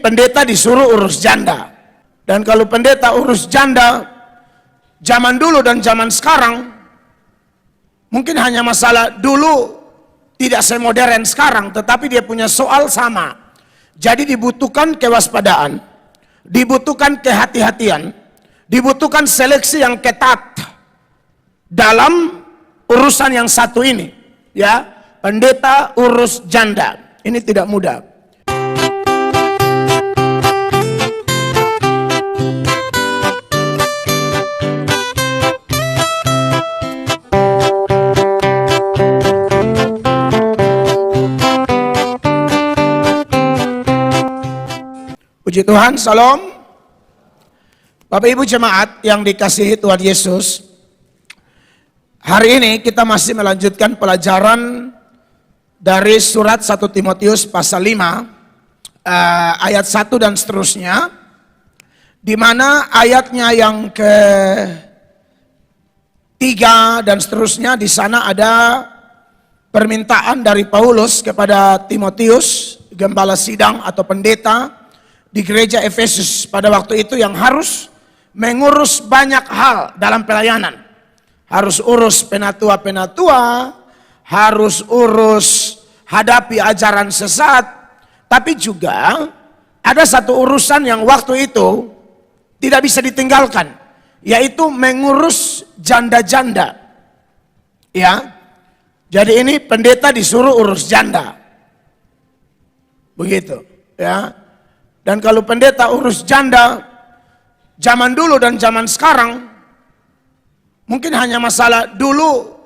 pendeta disuruh urus janda. Dan kalau pendeta urus janda, zaman dulu dan zaman sekarang, mungkin hanya masalah dulu tidak semodern sekarang, tetapi dia punya soal sama. Jadi dibutuhkan kewaspadaan, dibutuhkan kehati-hatian, dibutuhkan seleksi yang ketat dalam urusan yang satu ini. Ya, pendeta urus janda. Ini tidak mudah. Puji Tuhan, salam. Bapak Ibu jemaat yang dikasihi Tuhan Yesus, hari ini kita masih melanjutkan pelajaran dari surat 1 Timotius pasal 5 ayat 1 dan seterusnya, di mana ayatnya yang ke-3 dan seterusnya, di sana ada permintaan dari Paulus kepada Timotius, gembala sidang atau pendeta di gereja Efesus pada waktu itu, yang harus mengurus banyak hal dalam pelayanan. Harus urus penatua-penatua, harus urus hadapi ajaran sesat, tapi juga ada satu urusan yang waktu itu tidak bisa ditinggalkan, yaitu mengurus janda-janda. Ya, jadi ini pendeta disuruh urus janda, begitu. Ya. Dan kalau pendeta urus janda, zaman dulu dan zaman sekarang, mungkin hanya masalah dulu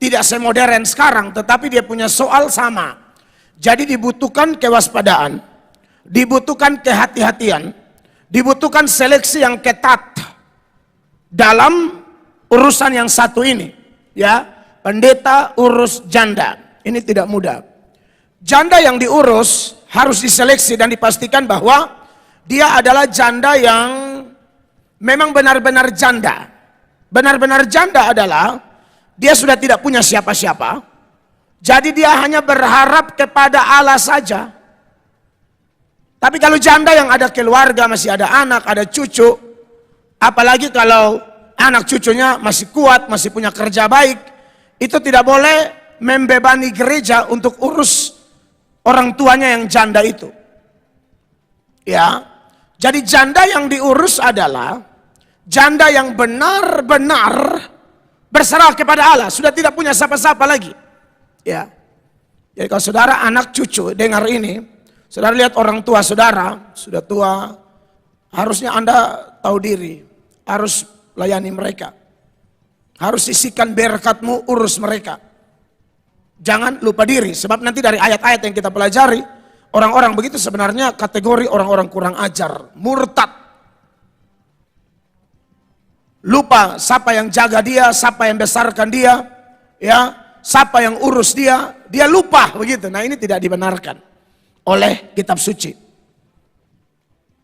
tidak semodern sekarang, tetapi dia punya soal sama. Jadi dibutuhkan kewaspadaan, dibutuhkan kehati-hatian, dibutuhkan seleksi yang ketat dalam urusan yang satu ini. Ya, pendeta urus janda. Ini tidak mudah. Janda yang diurus harus diseleksi dan dipastikan bahwa dia adalah janda yang memang benar-benar janda. Benar-benar janda adalah dia sudah tidak punya siapa-siapa, jadi dia hanya berharap kepada Allah saja. Tapi kalau janda yang ada keluarga, masih ada anak, ada cucu, apalagi kalau anak cucunya masih kuat, masih punya kerja baik, itu tidak boleh membebani gereja untuk urus orang tuanya yang janda itu. Ya, jadi janda yang diurus adalah janda yang benar-benar berserah kepada Allah, sudah tidak punya siapa-siapa lagi. Ya, jadi kalau saudara anak cucu dengar ini, saudara lihat orang tua saudara sudah tua, harusnya Anda tahu diri, harus layani mereka, harus sisihkan berkatmu, urus mereka. Jangan lupa diri, sebab nanti dari ayat-ayat yang kita pelajari, orang-orang begitu sebenarnya kategori orang-orang kurang ajar, murtad. Lupa siapa yang jaga dia, siapa yang besarkan dia, ya, siapa yang urus dia, dia lupa begitu. Nah, ini tidak dibenarkan oleh kitab suci.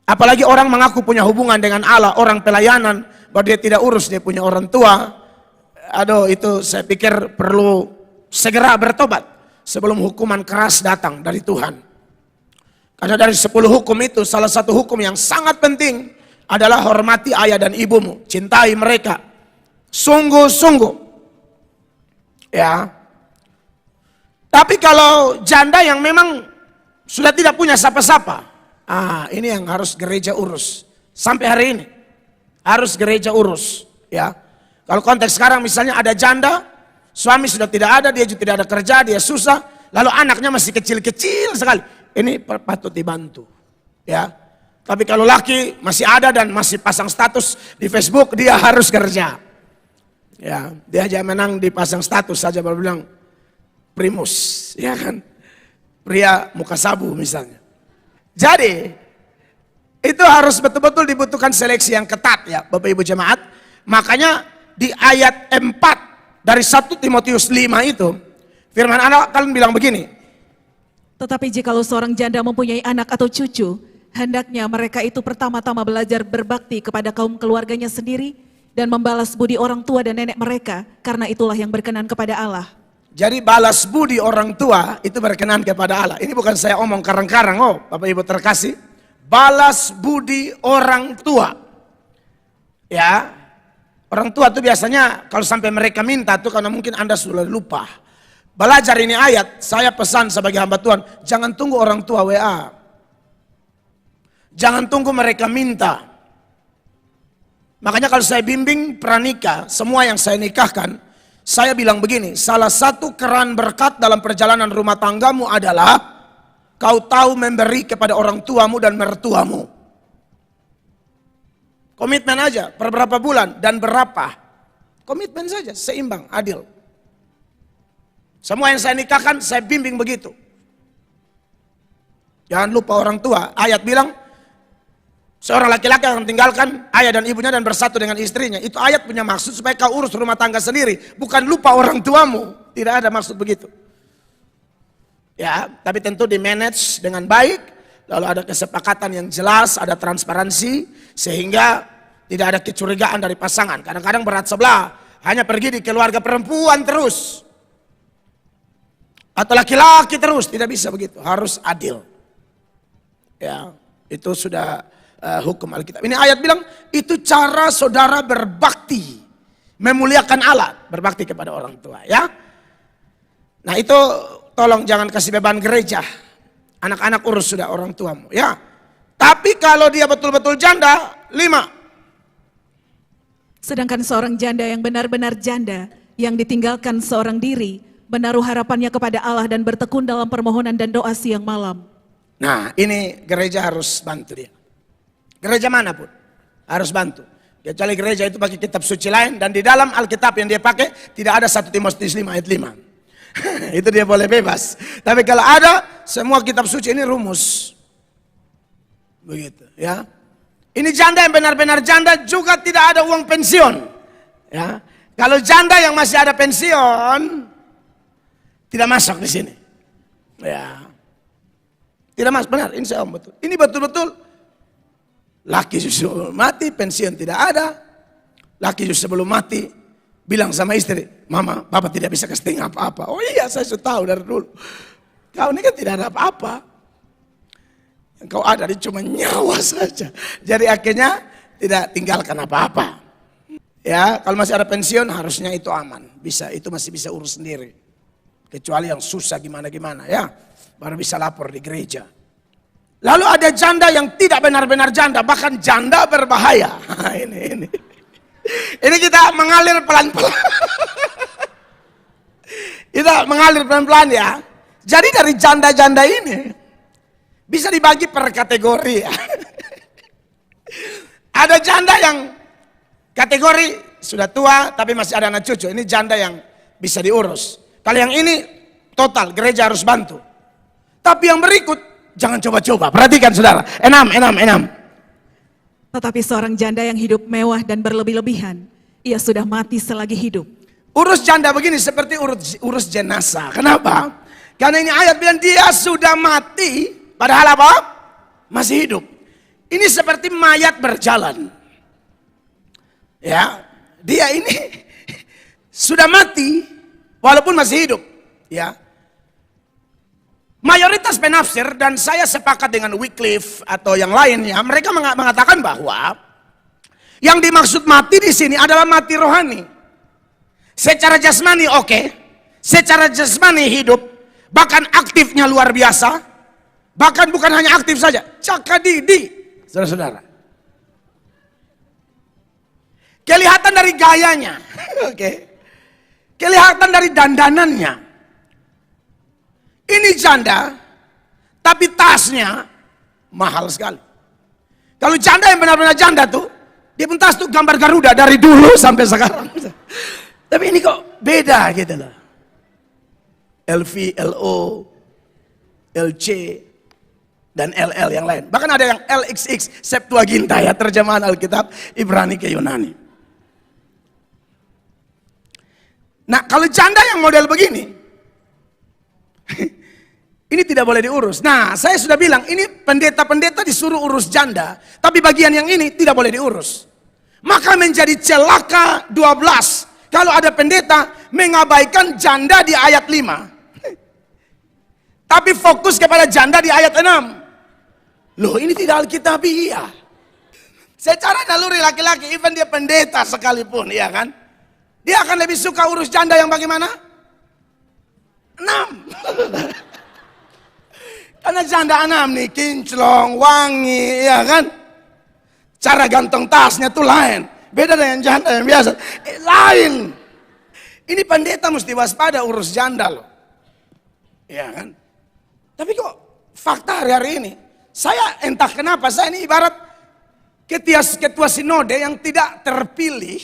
Apalagi orang mengaku punya hubungan dengan Allah, orang pelayanan, bahwa dia tidak urus, dia punya orang tua. Aduh, itu saya pikir perlu segera bertobat sebelum hukuman keras datang dari Tuhan. Karena dari 10 hukum itu, salah satu hukum yang sangat penting adalah hormati ayah dan ibumu, cintai mereka sungguh-sungguh. Ya. Tapi kalau janda yang memang sudah tidak punya siapa-siapa, ini yang harus gereja urus. Sampai hari ini harus gereja urus. Ya. Kalau konteks sekarang misalnya ada janda, suami sudah tidak ada, dia juga tidak ada kerja, dia susah, lalu anaknya masih kecil-kecil sekali. Ini patut dibantu. Ya. Tapi kalau laki masih ada dan masih pasang status di Facebook, dia harus kerja. Ya, dia aja menang dipasang status saja, baru bilang primus, ya kan? Pria muka sabu misalnya. Jadi, itu harus betul-betul dibutuhkan seleksi yang ketat ya, Bapak Ibu jemaat. Makanya di ayat 4 dari 1 Timotius 5 itu, firman Allah kalian bilang begini. Tetapi jikalau seorang janda mempunyai anak atau cucu, hendaknya mereka itu pertama-tama belajar berbakti kepada kaum keluarganya sendiri dan membalas budi orang tua dan nenek mereka, karena itulah yang berkenan kepada Allah. Jadi balas budi orang tua itu berkenan kepada Allah. Ini bukan saya omong karang-karang, oh Bapak Ibu terkasih. balas budi orang tua. Ya, orang tua tuh biasanya kalau sampai mereka minta tuh karena mungkin Anda sudah lupa. Belajar ini ayat, saya pesan sebagai hamba Tuhan, jangan tunggu orang tua WA. Jangan tunggu mereka minta. Makanya kalau saya bimbing pranikah, semua yang saya nikahkan, saya bilang begini, salah satu keran berkat dalam perjalanan rumah tanggamu adalah kau tahu memberi kepada orang tuamu dan mertuamu. Komitmen aja, per berapa bulan dan berapa. Komitmen saja, seimbang, adil. Semua yang saya nikahkan, saya bimbing begitu. Jangan lupa orang tua, ayat bilang, seorang laki-laki akan tinggalkan ayah dan ibunya dan bersatu dengan istrinya. Itu ayat punya maksud supaya kau urus rumah tangga sendiri. Bukan lupa orang tuamu. Tidak ada maksud begitu. Ya, tapi tentu di manage dengan baik. Lalu ada kesepakatan yang jelas, ada transparansi. Sehingga tidak ada kecurigaan dari pasangan. Kadang-kadang berat sebelah. Hanya pergi di keluarga perempuan terus. Atau laki-laki terus. Tidak bisa begitu. Harus adil. Ya, itu sudah hukum Alkitab. Ini ayat bilang itu cara saudara berbakti, memuliakan Allah, berbakti kepada orang tua, ya. Nah itu tolong jangan kasih beban gereja. Anak-anak urus sudah orang tuamu, ya. Tapi kalau dia betul-betul janda, 5. Sedangkan seorang janda yang benar-benar janda, yang ditinggalkan seorang diri, menaruh harapannya kepada Allah dan bertekun dalam permohonan dan doa siang malam. Nah ini gereja harus bantu dia. Gereja manapun harus bantu. Kecuali gereja itu pakai kitab suci lain dan di dalam Alkitab yang dia pakai tidak ada 1 Timotius 5 ayat 5. Itu dia boleh bebas. Tapi kalau ada, semua kitab suci ini rumus. Begitu, ya. Ini janda yang benar-benar janda juga tidak ada uang pensiun. Ya. Kalau janda yang masih ada pensiun tidak masuk di sini. Ya. Tidak masuk, benar, insya Allah betul. Ini betul-betul laki justru mati, pensiun tidak ada. Laki justru sebelum mati bilang sama istri, mama, papa tidak bisa kasih apa-apa. Oh iya, saya sudah tahu dari dulu. Kau ini kan tidak ada apa-apa. Yang kau ada ini cuma nyawa saja. Jadi akhirnya tidak tinggalkan apa-apa. Ya, kalau masih ada pensiun harusnya itu aman. Bisa, itu masih bisa urus sendiri. Kecuali yang susah gimana-gimana, ya. Baru bisa lapor di gereja. Lalu ada janda yang tidak benar-benar janda, bahkan janda berbahaya. Ini kita mengalir pelan-pelan. Kita mengalir pelan-pelan ya. Jadi dari janda-janda ini bisa dibagi per kategori ya. Ada janda yang kategori sudah tua tapi masih ada anak cucu. Ini janda yang bisa diurus. Kalau yang ini total gereja harus bantu. Tapi yang berikut jangan coba-coba, perhatikan saudara. 6. Tetapi seorang janda yang hidup mewah dan berlebih-lebihan, ia sudah mati selagi hidup. Urus janda begini seperti urus jenazah. Kenapa? Karena ini ayat bilang dia sudah mati, padahal apa? Masih hidup. Ini seperti mayat berjalan. Ya, dia ini sudah mati, walaupun masih hidup. Ya. Mayoritas penafsir dan saya sepakat dengan Wycliffe atau yang lainnya, mereka mengatakan bahwa yang dimaksud mati di sini adalah mati rohani. Secara jasmani oke, secara jasmani hidup, bahkan aktifnya luar biasa, bahkan bukan hanya aktif saja, cakadidi, saudara-saudara. Kelihatan dari gayanya, oke, kelihatan dari dandanannya. Ini janda, tapi tasnya mahal sekali. Kalau janda yang benar-benar janda tuh, dia pun tas tuh gambar Garuda dari dulu sampai sekarang. Tapi ini kok beda gitu loh. LV, LO, LC, dan LL yang lain. Bahkan ada yang LXX, Septuaginta ya, terjemahan Alkitab Ibrani ke Yunani. Nah kalau janda yang model begini, ini tidak boleh diurus. Nah, saya sudah bilang, ini pendeta-pendeta disuruh urus janda, tapi bagian yang ini tidak boleh diurus. Maka menjadi celaka 12 kalau ada pendeta mengabaikan janda di ayat 5. Tapi fokus kepada janda di ayat 6. Loh, ini tidak alkitabiah. Secara naluri laki-laki, even dia pendeta sekalipun, ya kan? Dia akan lebih suka urus janda yang bagaimana? 6. Karena janda 6 nih, kinclong, wangi, ya kan? Cara gantung tasnya tuh lain. Beda dengan janda yang biasa. Lain. Ini pendeta mesti waspada urus janda loh. Ya kan? Tapi kok fakta hari-hari ini, saya entah kenapa, saya ini ibarat ketua sinode yang tidak terpilih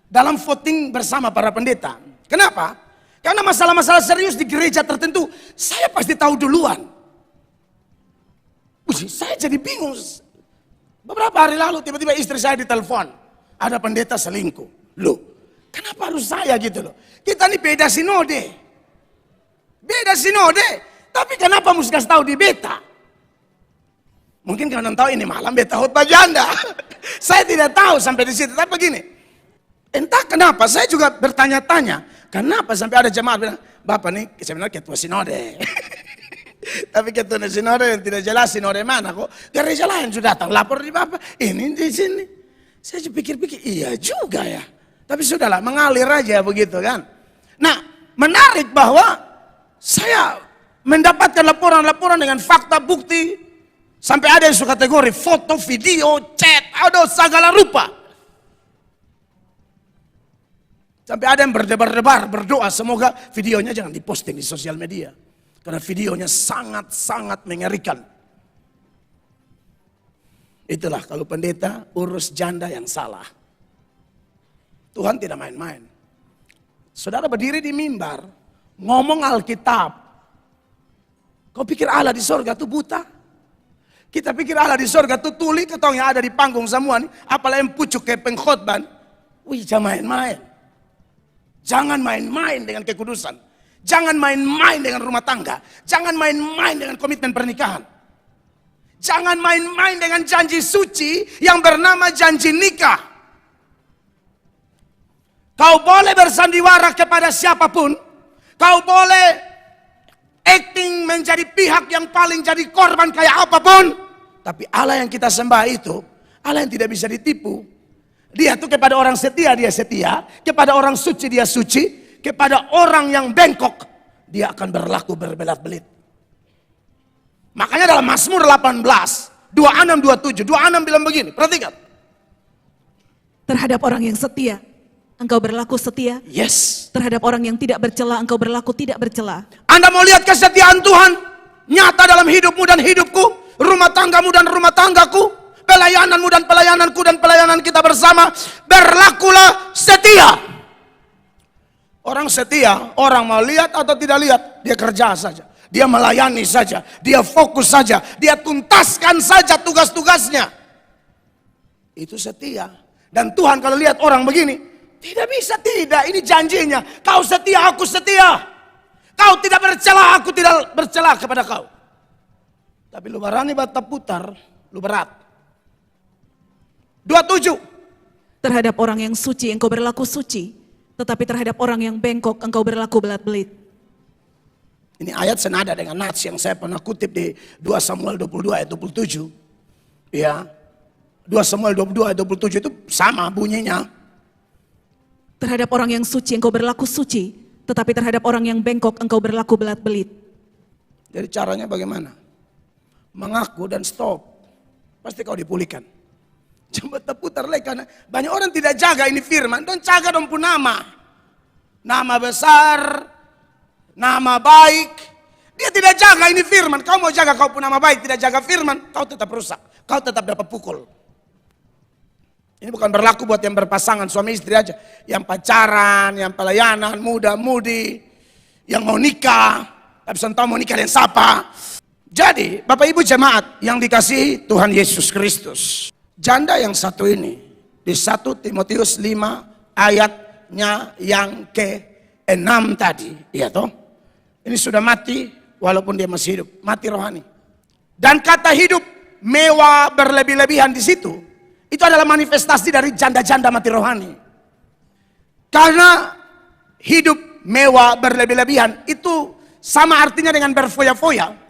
dalam voting bersama para pendeta. Kenapa? Karena masalah-masalah serius di gereja tertentu, saya pasti tahu duluan. Saya jadi bingung. Beberapa hari lalu tiba-tiba istri saya ditelepon. Ada pendeta selingkuh. Loh, kenapa harus saya gitu loh? Kita ini beda sinode. Beda sinode. Tapi kenapa mesti kasih tahu di beta? Mungkin kalian tahu ini malam beta khotbah janda. Saya tidak tahu sampai di situ. Tapi begini, entah kenapa saya juga bertanya-tanya. Kenapa sampai ada jemaat bilang, Bapak nih sebenarnya ketua sinode. Tapi ketua sinode yang tidak jelas sinode mana kok. Gereja lain sudah datang lapor di Bapak. Ini di sini. Saya pikir-pikir, iya juga ya. Tapi sudahlah, mengalir aja begitu kan. Nah, menarik bahwa saya mendapatkan laporan-laporan dengan fakta bukti. Sampai ada yang suka kategori foto, video, chat, ada segala rupa. Sampai ada yang berdebar-debar, berdoa semoga videonya jangan diposting di sosial media. Karena videonya sangat-sangat mengerikan. Itulah kalau pendeta urus janda yang salah. Tuhan tidak main-main. Saudara berdiri di mimbar, ngomong Alkitab. Kau pikir Allah di sorga itu buta? Kita pikir Allah di sorga itu tuli, ketong yang ada di panggung semua nih. Apalagi yang pucuk ke pengkhotbah. Wih, jangan main-main. Jangan main-main dengan kekudusan. Jangan main-main dengan rumah tangga. Jangan main-main dengan komitmen pernikahan. Jangan main-main dengan janji suci yang bernama janji nikah. Kau boleh bersandiwara kepada siapapun. Kau boleh acting menjadi pihak yang paling jadi korban kayak apapun. Tapi Allah yang kita sembah itu, Allah yang tidak bisa ditipu. Dia tuh kepada orang setia, dia setia. Kepada orang suci, dia suci. Kepada orang yang bengkok, dia akan berlaku berbelat-belit. Makanya dalam Mazmur 18, 26, 27, 26 bilang begini, perhatikan. Terhadap orang yang setia, engkau berlaku setia. Yes. Terhadap orang yang tidak bercela, engkau berlaku tidak bercela. Anda mau lihat kesetiaan Tuhan nyata dalam hidupmu dan hidupku, rumah tanggamu dan rumah tanggaku, pelayananmu dan pelayananku dan pelayanan kita bersama, berlakulah setia. Orang setia, orang mau lihat atau tidak lihat, dia kerja saja, dia melayani saja, dia fokus saja, dia tuntaskan saja tugas-tugasnya. Itu setia. Dan Tuhan kalau lihat orang begini, tidak bisa tidak, ini janjinya. Kau setia, aku setia. Kau tidak bercela, aku tidak bercela kepada kau. Tapi lu barani bata putar, lu berat. 27. Terhadap orang yang suci, engkau berlaku suci. Tetapi terhadap orang yang bengkok, engkau berlaku belat-belit. Ini ayat senada dengan nats yang saya pernah kutip di 2 Samuel 22 ayat 27. Ya, 2 Samuel 22 ayat 27 itu sama bunyinya. Terhadap orang yang suci, engkau berlaku suci. Tetapi terhadap orang yang bengkok, engkau berlaku belat-belit. Jadi caranya bagaimana? Mengaku dan stop. Pasti kau dipulihkan. Coba terputar lagi karena banyak orang tidak jaga ini firman. Dan jaga dong pun nama. Nama besar. Nama baik. Dia tidak jaga ini firman. Kau mau jaga kau pun nama baik. Tidak jaga firman. Kau tetap rusak. Kau tetap dapat pukul. Ini bukan berlaku buat yang berpasangan suami istri aja. Yang pacaran, yang pelayanan, muda-mudi. Yang mau nikah. Tapi tahu mau nikah dengan siapa. Jadi Bapak Ibu jemaat yang dikasihi Tuhan Yesus Kristus. Janda yang satu ini di 1 Timotius 5 ayatnya yang ke-6 tadi, ya toh? Ini sudah mati walaupun dia masih hidup, mati rohani. Dan kata hidup mewah berlebih-lebihan di situ, itu adalah manifestasi dari janda-janda mati rohani. Karena hidup mewah berlebih-lebihan itu sama artinya dengan berfoya-foya.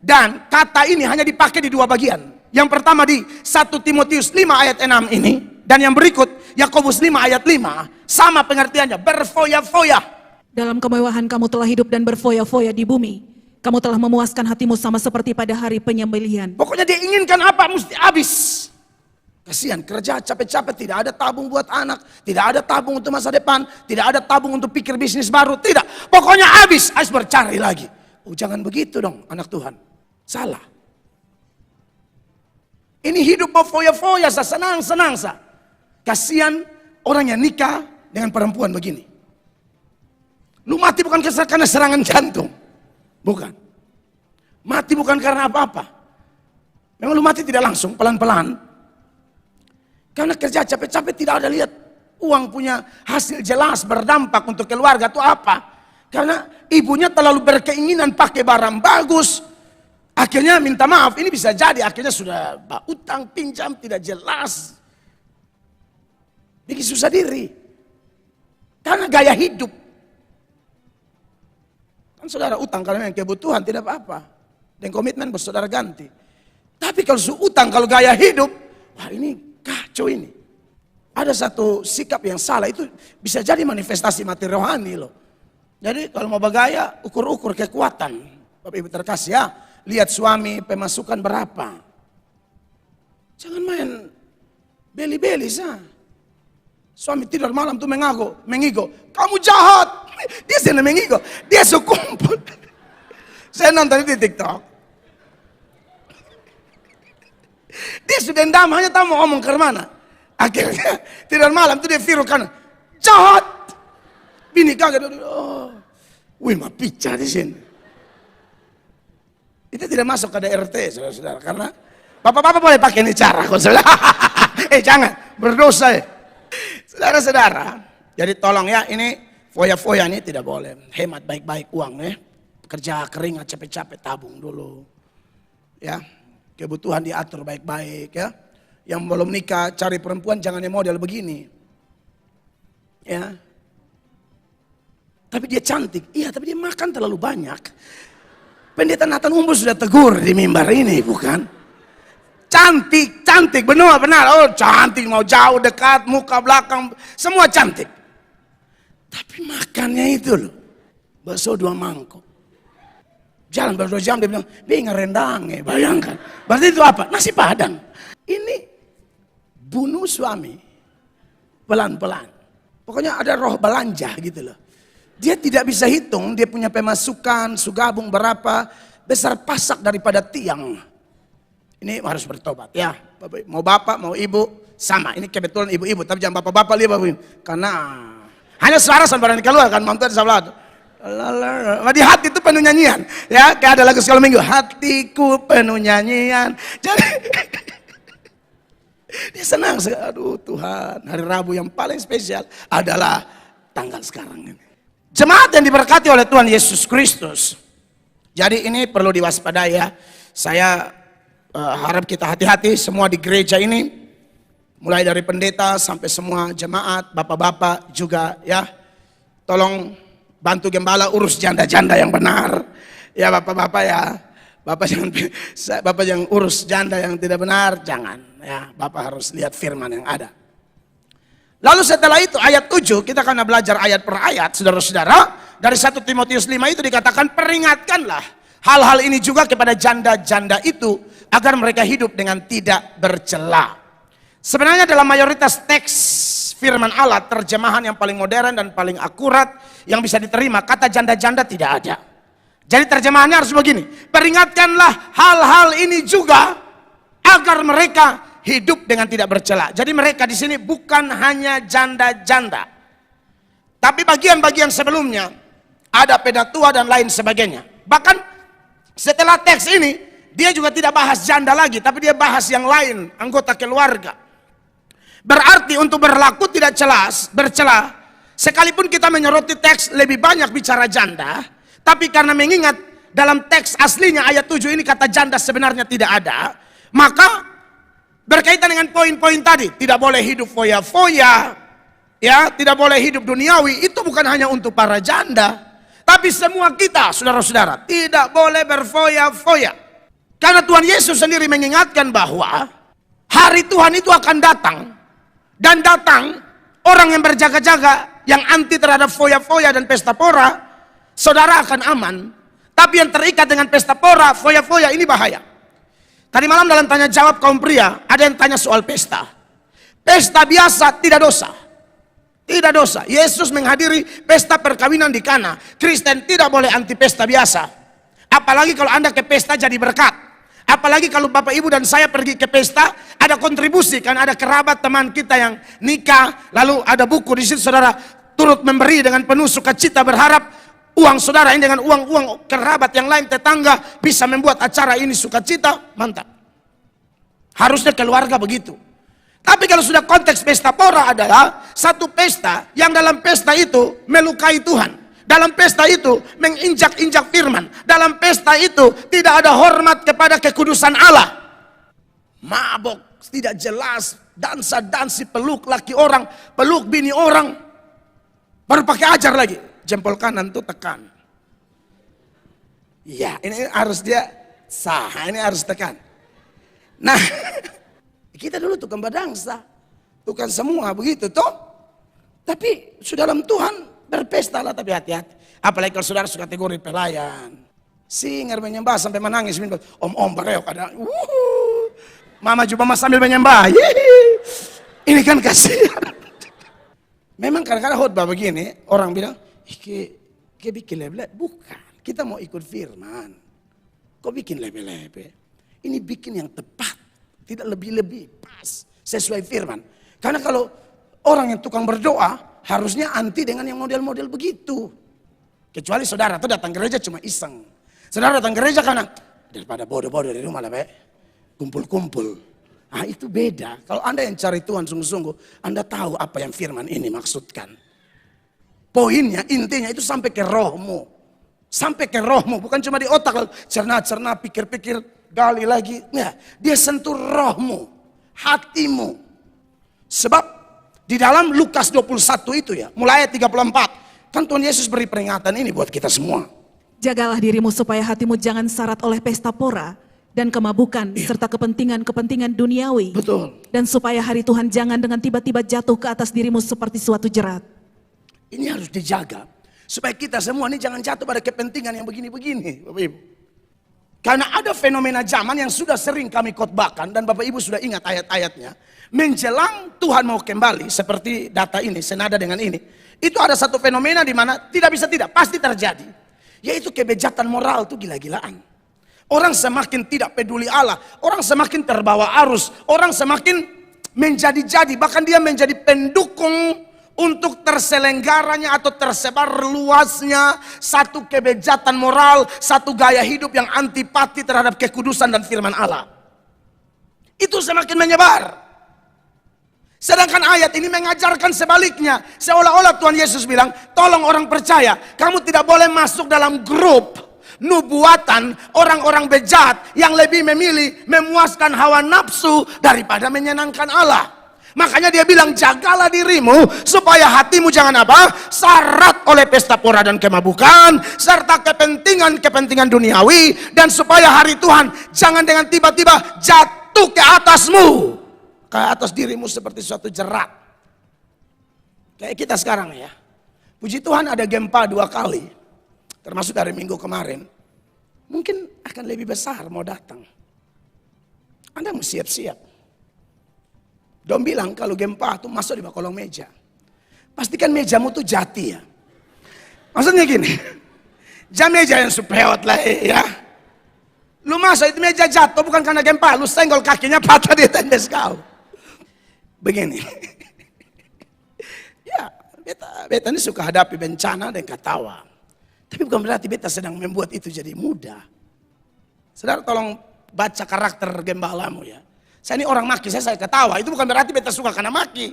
Dan kata ini hanya dipakai di dua bagian. Yang pertama di 1 Timotius 5 ayat 6 ini. Dan yang berikut Yakobus 5 ayat 5. Sama pengertiannya, berfoya-foya. Dalam kemewahan kamu telah hidup dan berfoya-foya di bumi. Kamu telah memuaskan hatimu sama seperti pada hari penyembelihan. Pokoknya dia inginkan apa mesti habis. Kasihan kerja capek-capek, tidak ada tabung buat anak, tidak ada tabung untuk masa depan, tidak ada tabung untuk pikir bisnis baru, tidak. Pokoknya habis, harus bercari lagi. Oh, jangan begitu dong anak Tuhan. Salah. Ini hidup mau foya-foya, senang-senang. Kasihan orang yang nikah dengan perempuan begini. Lu mati bukan karena serangan jantung. Bukan. Mati bukan karena apa-apa. Memang lu mati tidak langsung, pelan-pelan. Karena kerja capek-capek tidak ada lihat uang punya hasil jelas berdampak untuk keluarga itu apa. Karena ibunya terlalu berkeinginan pakai barang bagus. Akhirnya minta maaf, ini bisa jadi akhirnya sudah utang pinjam tidak jelas. Bikin susah diri. Karena gaya hidup. Kan saudara utang karena yang kebutuhan tidak apa-apa. Dan komitmen bersaudara ganti. Tapi kalau utang, kalau gaya hidup, wah ini kacau ini. Ada satu sikap yang salah, itu bisa jadi manifestasi mati rohani loh. Jadi kalau mau bergaya, ukur-ukur kekuatan. Bapak Ibu terkasih ya, lihat suami pemasukan berapa. Jangan main beli-beli sah. Suami tidur malam tuh mengigo. Kamu jahat. Dia sedang mengigo. Dia sekumpul. Saya nonton di TikTok. Dia sudah dendam, hanya tahu mau ngomong ke mana. Akhirnya tidur malam tuh dia viral kan. Jahat. Bini kaget. Oh. Wih, mah pica di sini. Itu tidak masuk ke RT, saudara-saudara. Karena bapak-bapak boleh pakai ini cara, kok saudara. Jangan, berdosa ya. Saudara-saudara, jadi tolong ya, ini foya-foya ini tidak boleh. Hemat baik-baik uang ya. Kerja keringat capek-capek, tabung dulu. Ya, kebutuhan diatur baik-baik ya. Yang belum nikah, cari perempuan jangan yang model begini. Ya. Tapi dia cantik, iya tapi dia makan terlalu banyak. Pendeta Nathan Umbu sudah tegur di mimbar ini, bukan? Cantik, benar. Oh cantik, mau jauh, dekat, muka, belakang, semua cantik. Tapi makannya itu loh, bakso 2 mangkok. Jalan baru 2 jam dia bilang, dia rendang ya, bayangkan. Berarti itu apa? Nasi Padang. Ini bunuh suami, pelan-pelan. Pokoknya ada roh belanja gitu loh. Dia tidak bisa hitung, dia punya pemasukan, sugabung berapa, besar pasak daripada tiang. Ini harus bertobat ya. Mau bapak, mau ibu, sama. Ini kebetulan ibu-ibu, tapi jangan bapak-bapak lihat bapak. Karena hanya suara sampai keluar kan, mantu di sebelah. Di hati itu penuh nyanyian. Ya, kayak ada lagu sekali minggu. Hatiku penuh nyanyian. Jadi dia senang. Aduh Tuhan, hari Rabu yang paling spesial adalah tanggal sekarang ini. Jemaat yang diberkati oleh Tuhan Yesus Kristus. Jadi ini perlu diwaspadai ya. Saya harap kita hati-hati semua di gereja ini. Mulai dari pendeta sampai semua jemaat, bapak-bapak juga ya. Tolong bantu gembala urus janda-janda yang benar. Ya bapak-bapak ya. Bapak yang urus janda yang tidak benar, jangan. Ya, bapak harus lihat firman yang ada. Lalu setelah itu ayat 7 kita akan belajar ayat per ayat saudara-saudara. Dari 1 Timotius 5 itu dikatakan peringatkanlah hal-hal ini juga kepada janda-janda itu agar mereka hidup dengan tidak bercela. Sebenarnya dalam mayoritas teks firman Allah terjemahan yang paling modern dan paling akurat yang bisa diterima kata janda-janda tidak ada. Jadi terjemahannya harus begini. Peringatkanlah hal-hal ini juga agar mereka hidup dengan tidak bercela. Jadi mereka di sini bukan hanya janda-janda. Tapi bagian-bagian sebelumnya ada pedatua dan lain sebagainya. Bahkan setelah teks ini dia juga tidak bahas janda lagi, tapi dia bahas yang lain, anggota keluarga. Berarti untuk berlaku tidak bercela. Sekalipun kita menyoroti teks lebih banyak bicara janda, tapi karena mengingat dalam teks aslinya ayat 7 ini kata janda sebenarnya tidak ada, maka berkaitan dengan poin-poin tadi, tidak boleh hidup foya-foya, ya, tidak boleh hidup duniawi. Itu bukan hanya untuk para janda, tapi semua kita, saudara-saudara, tidak boleh berfoya-foya. Karena Tuhan Yesus sendiri mengingatkan bahwa hari Tuhan itu akan datang. Dan datang orang yang berjaga-jaga, yang anti terhadap foya-foya dan pesta pora, saudara akan aman. Tapi yang terikat dengan pesta pora, foya-foya ini bahaya. Tadi malam dalam tanya jawab kaum pria, ada yang tanya soal pesta. Pesta biasa tidak dosa. Tidak dosa. Yesus menghadiri pesta perkawinan di Kana. Kristen tidak boleh anti pesta biasa. Apalagi kalau Anda ke pesta jadi berkat. Apalagi kalau Bapak Ibu dan saya pergi ke pesta, ada kontribusi kan, ada kerabat teman kita yang nikah, lalu ada buku di situ, saudara turut memberi dengan penuh sukacita, berharap uang saudara ini dengan uang kerabat yang lain, tetangga, bisa membuat acara ini sukacita, mantap. Harusnya keluarga begitu. Tapi kalau sudah konteks pesta pora adalah satu pesta yang dalam pesta itu melukai Tuhan. Dalam pesta itu menginjak-injak firman. Dalam pesta itu tidak ada hormat kepada kekudusan Allah. Mabok, tidak jelas, dansa-dansi, peluk laki orang, peluk bini orang. Baru pakai ajar lagi. Jempol kanan tuh tekan. Iya, ini harus dia sah, ini harus tekan. Nah, kita dulu tukang badangsa. Bukan semua begitu toh. Tapi sudah dalam Tuhan berpesta lah, tapi hati-hati. Apalagi kalau saudara suka kategori pelayan. Singer menyembah sampai menangis. Om-om bereok ada. Mama juga sambil menyembah. Ini kan kasihan. Memang kadang-kadang khotbah begini, orang bilang, ke bikin lebe-lebe. Bukan, kita mau ikut firman. Kok bikin lebe-lebe? Ini bikin yang tepat. Tidak lebih-lebih, pas. Sesuai firman. Karena kalau orang yang tukang berdoa, harusnya anti dengan yang model-model begitu. Kecuali saudara tuh datang gereja cuma iseng. Saudara datang gereja karena daripada bodoh-bodoh di rumah lah, kumpul-kumpul. Ah, itu beda. Kalau Anda yang cari Tuhan sungguh-sungguh, Anda tahu apa yang firman ini maksudkan. Poinnya, intinya itu sampai ke rohmu. Sampai ke rohmu, bukan cuma di otak. Cerna-cerna, pikir-pikir, gali lagi. Nah, dia sentuh rohmu, hatimu. Sebab di dalam Lukas 21 itu ya, mulai ayat 34. Kan Tuhan Yesus beri peringatan ini buat kita semua. Jagalah dirimu supaya hatimu jangan syarat oleh pesta pora dan kemabukan serta kepentingan-kepentingan duniawi. Betul. Dan supaya hari Tuhan jangan dengan tiba-tiba jatuh ke atas dirimu seperti suatu jerat. Ini harus dijaga. Supaya kita semua ini jangan jatuh pada kepentingan yang begini-begini, Bapak Ibu. Karena ada fenomena zaman yang sudah sering kami khotbahkan dan Bapak Ibu sudah ingat ayat-ayatnya. Menjelang Tuhan mau kembali seperti data ini, senada dengan ini. Itu ada satu fenomena di mana tidak bisa tidak, pasti terjadi. Yaitu kebejatan moral itu gila-gilaan. Orang semakin tidak peduli Allah, orang semakin terbawa arus, orang semakin menjadi-jadi, bahkan dia menjadi pendukung untuk terselenggaranya atau tersebar luasnya satu kebejatan moral, satu gaya hidup yang antipati terhadap kekudusan dan firman Allah. Itu semakin menyebar. Sedangkan ayat ini mengajarkan sebaliknya. Seolah-olah Tuhan Yesus bilang, tolong orang percaya, kamu tidak boleh masuk dalam grup nubuatan orang-orang bejat yang lebih memilih memuaskan hawa nafsu daripada menyenangkan Allah. Makanya dia bilang, jagalah dirimu supaya hatimu jangan apa? Syarat oleh pesta pora dan kemabukan serta kepentingan-kepentingan duniawi, dan supaya hari Tuhan jangan dengan tiba-tiba jatuh ke atasmu, ke atas dirimu seperti suatu jerat. Kayak kita sekarang ya. Puji Tuhan ada gempa 2 kali. Termasuk dari minggu kemarin. Mungkin akan lebih besar mau datang. Anda mau siap-siap. Dom bilang kalau gempa itu masuk di bawah kolong meja. Pastikan mejamu tuh jati ya. Maksudnya gini. Jangan meja yang supeot lah ya. Lu masuk itu meja jatuh bukan karena gempa. Lu senggol kakinya patah di tendes kau. Begini. Ya, beta ini suka hadapi bencana dan ketawa. Tapi bukan berarti beta sedang membuat itu jadi mudah. Saudara tolong baca karakter gembalamu ya. Saya ini orang maki, saya ketawa. Itu bukan berarti beta suka karena maki.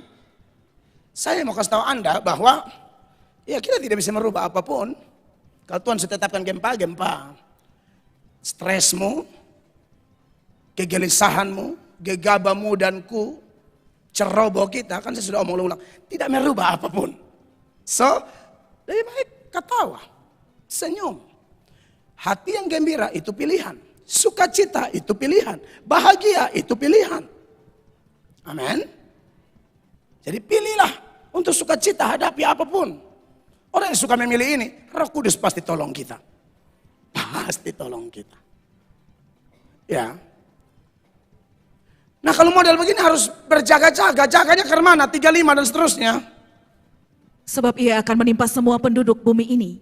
Saya mau kasih tahu Anda bahwa ya kita tidak bisa merubah apapun. Kalau Tuhan sudah tetapkan gempa, gempa. Stresmu, kegelisahanmu, gegabahmu dan ceroboh kita, kan saya sudah omong ulang, tidak merubah apapun. So, lebih baik ketawa, senyum. Hati yang gembira itu pilihan. Sukacita itu pilihan. Bahagia itu pilihan. Amin. Jadi pilihlah untuk sukacita hadapi apapun. Orang yang suka memilih ini, Roh Kudus pasti tolong kita. Pasti tolong kita. Ya. Nah kalau model begini harus berjaga-jaga. Jaganya ke mana? 35 dan seterusnya. Sebab ia akan menimpa semua penduduk bumi ini.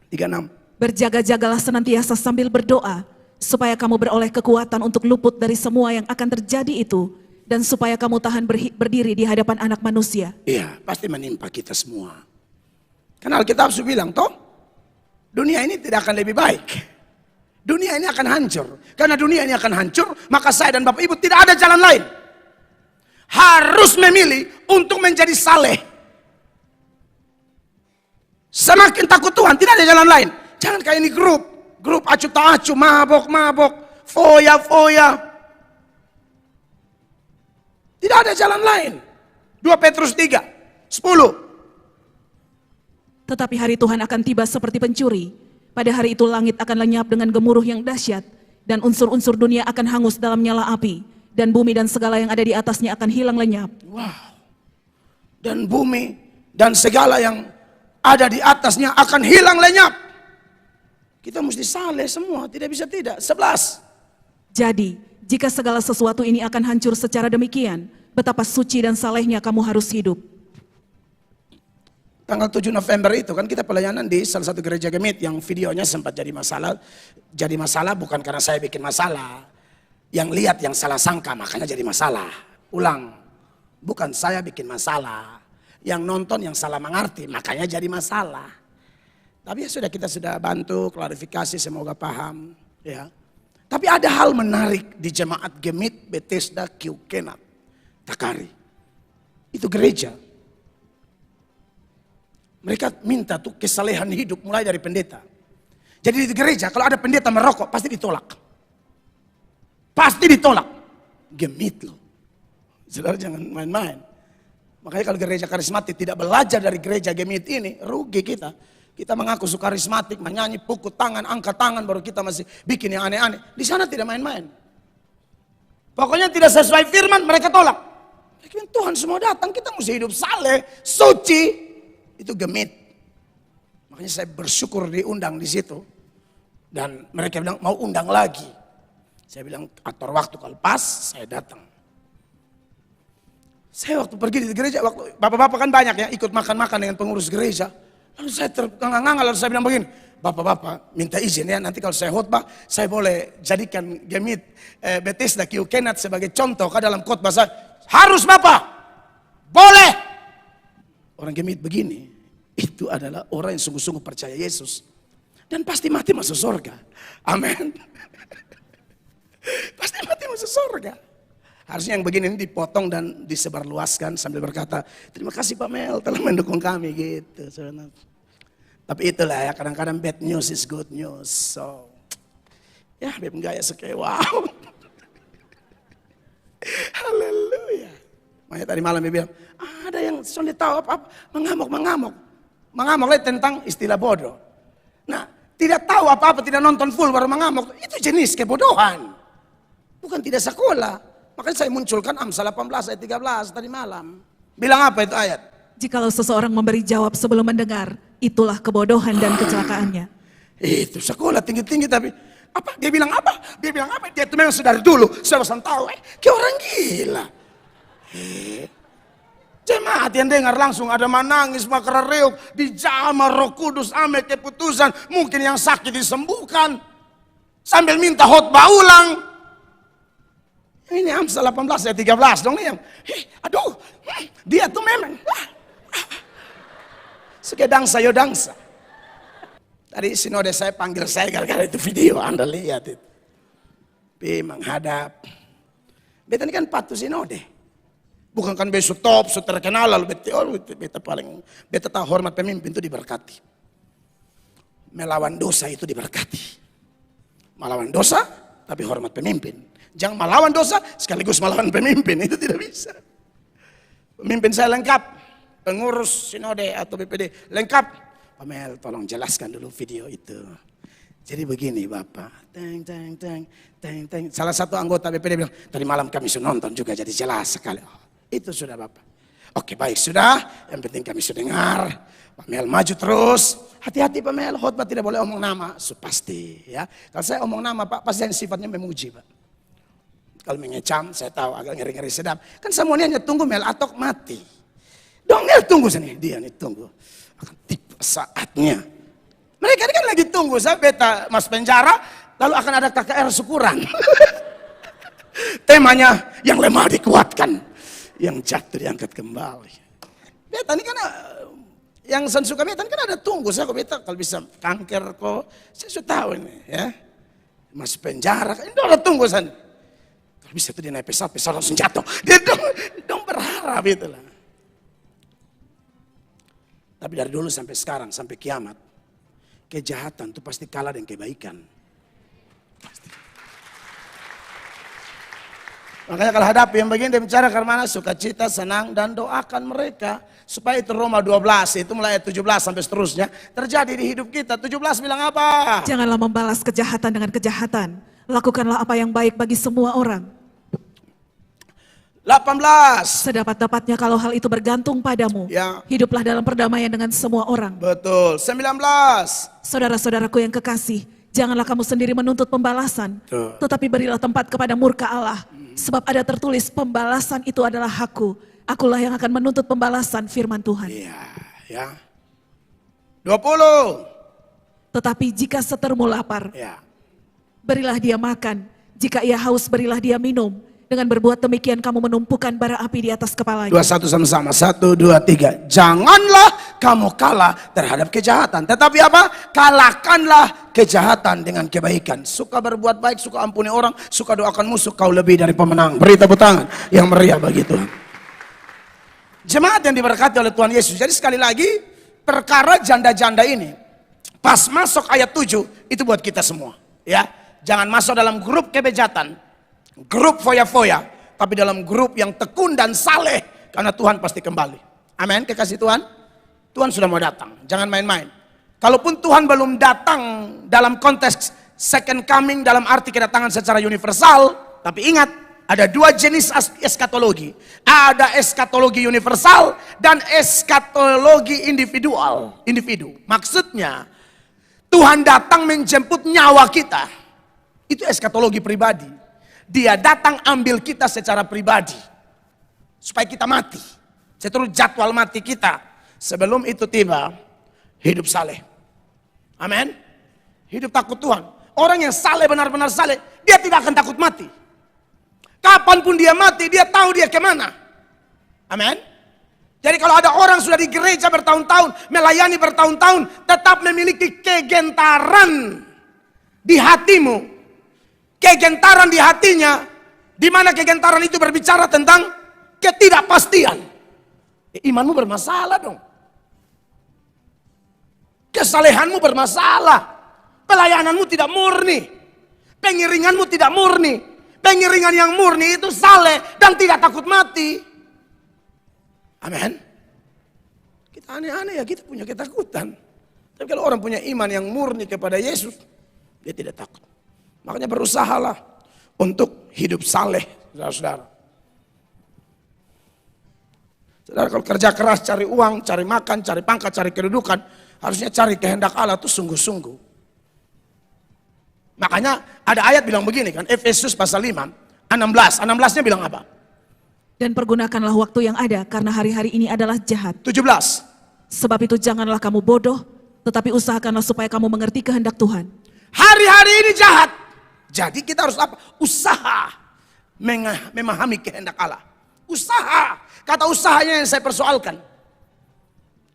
36. Berjaga-jagalah senantiasa sambil berdoa, supaya kamu beroleh kekuatan untuk luput dari semua yang akan terjadi itu, dan supaya kamu tahan berdiri di hadapan Anak Manusia. Iya, pasti menimpa kita semua. Karena Alkitab sudah bilang, toh, dunia ini tidak akan lebih baik. Dunia ini akan hancur. Karena dunia ini akan hancur, maka saya dan Bapak Ibu tidak ada jalan lain. Harus memilih untuk menjadi saleh. Semakin takut Tuhan, tidak ada jalan lain. Jangan kayak ini grup acu tak acu, mabok, foya. Tidak ada jalan lain. 2 Petrus 3, 10. Tetapi hari Tuhan akan tiba seperti pencuri. Pada hari itu langit akan lenyap dengan gemuruh yang dahsyat, dan unsur-unsur dunia akan hangus dalam nyala api, dan bumi dan segala yang ada di atasnya akan hilang lenyap. Wow. Dan bumi dan segala yang ada di atasnya akan hilang lenyap. Kita mesti saleh semua, tidak bisa tidak. 11. Jadi, jika segala sesuatu ini akan hancur secara demikian, betapa suci dan salehnya kamu harus hidup. Tanggal 7 November itu kan kita pelayanan di salah satu gereja Gemit yang videonya sempat jadi masalah. Jadi masalah bukan karena saya bikin masalah. Yang lihat yang salah sangka makanya jadi masalah. Ulang, bukan saya bikin masalah. Yang nonton yang salah mengerti makanya jadi masalah. Tapi ya sudah, kita sudah bantu klarifikasi, semoga paham. Ya. Tapi ada hal menarik di jemaat Gemit Bethesda Kiukenat Takari. Itu gereja. Mereka minta tuh kesalehan hidup mulai dari pendeta. Jadi di gereja kalau ada pendeta merokok pasti ditolak. Pasti ditolak. Gemit loh. Saudara jangan main-main. Makanya kalau gereja karismatik tidak belajar dari gereja Gemit ini, rugi kita. Kita mengaku suka karismatik, menyanyi, pukul tangan, angkat tangan, baru kita masih bikin yang aneh-aneh. Di sana tidak main-main. Pokoknya tidak sesuai firman, mereka tolak. Mereka Tuhan semua datang, kita mesti hidup saleh, suci. Itu Gemit. Makanya saya bersyukur diundang di situ. Dan mereka bilang mau undang lagi. Saya bilang atur waktu, kalau pas saya datang. Saya waktu pergi di gereja, waktu bapak-bapak kan banyak ya ikut makan-makan dengan pengurus gereja. Lalu saya terengah-engah, lalu saya bilang begini, bapak-bapak minta izin ya, nanti kalau saya khotbah, saya boleh jadikan Gemit Bethesda Kiukenat sebagai contoh ke dalam khotbah saya. Harus bapak, boleh. Orang Gemit begini, itu adalah orang yang sungguh-sungguh percaya Yesus. Dan pasti mati masuk surga. Amin. Pasti mati masuk surga. Harusnya yang begini ini dipotong dan disebarluaskan sambil berkata, terima kasih Pak Mel telah mendukung kami gitu. Tapi itulah ya, kadang-kadang bad news is good news. So, ya Beb Gaya suka wow. Haleluya. Makanya tadi malam dia bilang, ada yang sulit tahu apa-apa, mengamuk. Mengamuk tentang istilah bodoh. Nah, tidak tahu apa-apa, tidak nonton full baru mengamuk, itu jenis kebodohan. Bukan tidak sekolah. Makanya saya munculkan Amsal 18 ayat 13 tadi malam. Bilang apa itu ayat? Jikalau seseorang memberi jawab sebelum mendengar, itulah kebodohan dan kecelakaannya. Itu sekolah tinggi-tinggi tapi apa? Dia bilang apa? Dia bilang apa? Dia itu memang sudah dulu, sudah tahu. Kayak orang gila. Jemaat yang dengar langsung ada menangis, makara reuk, dijamah Roh Kudus, ambil keputusan, mungkin yang sakit disembuhkan. Sambil minta khotbah ulang. Ini Amsal 18 ayat 13 dong yang. Aduh, dia tuh memang. Suka dangsa yo dangsa. Tadi sinode saya panggil saya gara-gara itu video, Anda lihat itu. Pi menghadap. Beta ini kan patuh sinode. Bukan kan besok top, so terkenal lalu beta paling, beta tahu hormat pemimpin itu diberkati. Melawan dosa itu diberkati. Melawan dosa, tapi hormat pemimpin. Jangan melawan dosa sekaligus melawan pemimpin, itu tidak bisa. Pemimpin saya lengkap, pengurus sinode atau BPD lengkap. Pamel tolong jelaskan dulu video itu. Jadi begini Bapak, teng. Salah satu anggota BPD bilang, tadi malam kami sudah nonton juga jadi jelas sekali. Oh, itu sudah Bapak. Oke baik sudah, yang penting kami sudah dengar. Pak Mel maju terus, hati-hati Pak Mel, khotbah tidak boleh omong nama, pasti ya. Kalau saya omong nama Pak, pasti yang sifatnya memuji Pak. Kalau mengecam, saya tahu agak ngeri-ngeri sedap. Kan semuanya hanya tunggu Mel Atok mati. Dong Mel tunggu sini, dia nih tunggu. Akan tiba saatnya. Mereka ini kan lagi tunggu, saya beta mas penjara, lalu akan ada KKR syukuran. Temanya yang lemah dikuatkan, yang jatuh diangkat kembali. Beta ini kan, yang saya suka beta ini kan ada tunggu, saya kok beta kalau bisa kanker kok, saya sudah tahu ini ya. Mas penjara, ini ada tunggu sana. Kalau bisa itu dia naik pesawat langsung jatuh. Dia dong berharap itulah. Tapi dari dulu sampai sekarang, sampai kiamat, kejahatan itu pasti kalah dengan kebaikan. Pasti. Makanya kalau hadapi yang begini dia bicara ke mana? Sukacita, senang, dan doakan mereka. Supaya itu Roma 12, itu mulai 17 sampai seterusnya. Terjadi di hidup kita. 17 bilang apa? Janganlah membalas kejahatan dengan kejahatan. Lakukanlah apa yang baik bagi semua orang. 18. Sedapat-dapatnya kalau hal itu bergantung padamu. Ya. Hiduplah dalam perdamaian dengan semua orang. Betul. 19. Saudara-saudaraku yang kekasih, janganlah kamu sendiri menuntut pembalasan. Tuh. Tetapi berilah tempat kepada murka Allah. Sebab ada tertulis, pembalasan itu adalah hakku. Akulah yang akan menuntut pembalasan, firman Tuhan. Iya, ya. 20. Tetapi jika setermu lapar, Ya. berilah dia makan. Jika ia haus, berilah dia minum. Dengan berbuat demikian kamu menumpukan bara api di atas kepalanya. 21 sama-sama. 1, 2, 3. Janganlah kamu kalah terhadap kejahatan. Tetapi apa? Kalahkanlah kejahatan dengan kebaikan. Suka berbuat baik, suka ampuni orang, suka doakan musuh, kau lebih dari pemenang. Beri tepuk tangan yang meriah bagi Tuhan. Jemaat yang diberkati oleh Tuhan Yesus. Jadi sekali lagi, perkara janda-janda ini, pas masuk ayat 7, itu buat kita semua. Ya, jangan masuk dalam grup kebejatan. Grup foya-foya, tapi dalam grup yang tekun dan saleh, karena Tuhan pasti kembali. Amin, kekasih Tuhan. Tuhan sudah mau datang, jangan main-main. Kalaupun Tuhan belum datang dalam konteks second coming dalam arti kedatangan secara universal, tapi ingat, ada dua jenis eskatologi. Ada eskatologi universal dan eskatologi individu. Maksudnya, Tuhan datang menjemput nyawa kita. Itu eskatologi pribadi. Dia datang ambil kita secara pribadi. Supaya kita mati. Seterus jadwal mati kita. Sebelum itu tiba, hidup saleh. Amin. Hidup takut Tuhan. Orang yang saleh, benar-benar saleh, dia tidak akan takut mati. Kapanpun dia mati, dia tahu dia kemana. Amin. Jadi kalau ada orang sudah di gereja bertahun-tahun, melayani bertahun-tahun, tetap memiliki kegentaran di hatimu. Kegentaran di hatinya, di mana kegentaran itu berbicara tentang ketidakpastian. Imanmu bermasalah dong. Kesalehanmu bermasalah. Pelayananmu tidak murni. Pengiringanmu tidak murni. Pengiringan yang murni itu saleh dan tidak takut mati. Amin. Kita aneh-aneh ya, kita punya ketakutan. Tapi kalau orang punya iman yang murni kepada Yesus, dia tidak takut. Makanya berusahalah untuk hidup saleh, saudara-saudara. Saudara kalau kerja keras, cari uang, cari makan, cari pangkat, cari kedudukan, harusnya cari kehendak Allah itu sungguh-sungguh. Makanya ada ayat bilang begini kan, Efesus pasal 5, 16. 16-nya bilang apa? Dan pergunakanlah waktu yang ada, karena hari-hari ini adalah jahat. 17. Sebab itu janganlah kamu bodoh, tetapi usahakanlah supaya kamu mengerti kehendak Tuhan. Hari-hari ini jahat. Jadi kita harus apa? Usaha memahami kehendak Allah. Usaha. Kata usahanya yang saya persoalkan.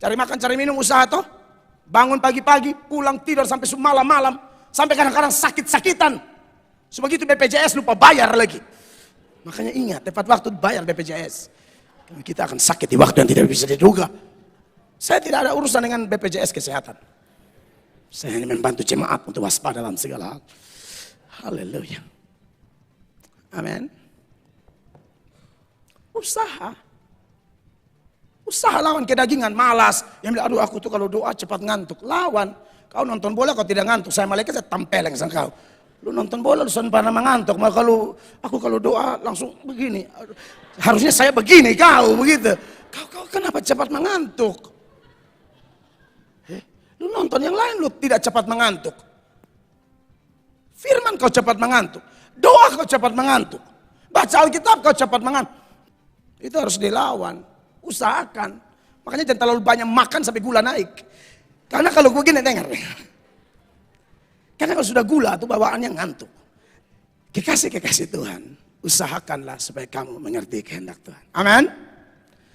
Cari makan, cari minum, usaha toh. Bangun pagi-pagi, pulang tidur sampai malam-malam. Sampai kadang-kadang sakit-sakitan. Sebegitu BPJS lupa bayar lagi. Makanya ingat, tepat waktu bayar BPJS. Kita akan sakit di waktu yang tidak bisa diduga. Saya tidak ada urusan dengan BPJS kesehatan. Saya hanya membantu jemaat untuk waspada dalam segala hal. Haleluya. Amin. Usaha. Usaha lawan kedagingan, malas. Yang bilang, aduh aku tuh kalau doa cepat ngantuk. Lawan. Kau nonton bola kau tidak ngantuk, saya malaikat saya tampeleng sama kau. Lu nonton bola lu pernah mengantuk, maka aku kalau doa langsung begini. Harusnya saya begini, kau begitu. Kau kenapa cepat mengantuk? Lu nonton yang lain lu tidak cepat mengantuk. Firman kau cepat mengantuk. Doa kau cepat mengantuk. Baca Alkitab kau cepat mengantuk. Itu harus dilawan. Usahakan. Makanya jangan terlalu banyak makan sampai gula naik. Karena kalau begini dengar. Karena kalau sudah gula itu bawaannya ngantuk. Kekasih Tuhan. Usahakanlah supaya kamu mengerti kehendak Tuhan. Amin.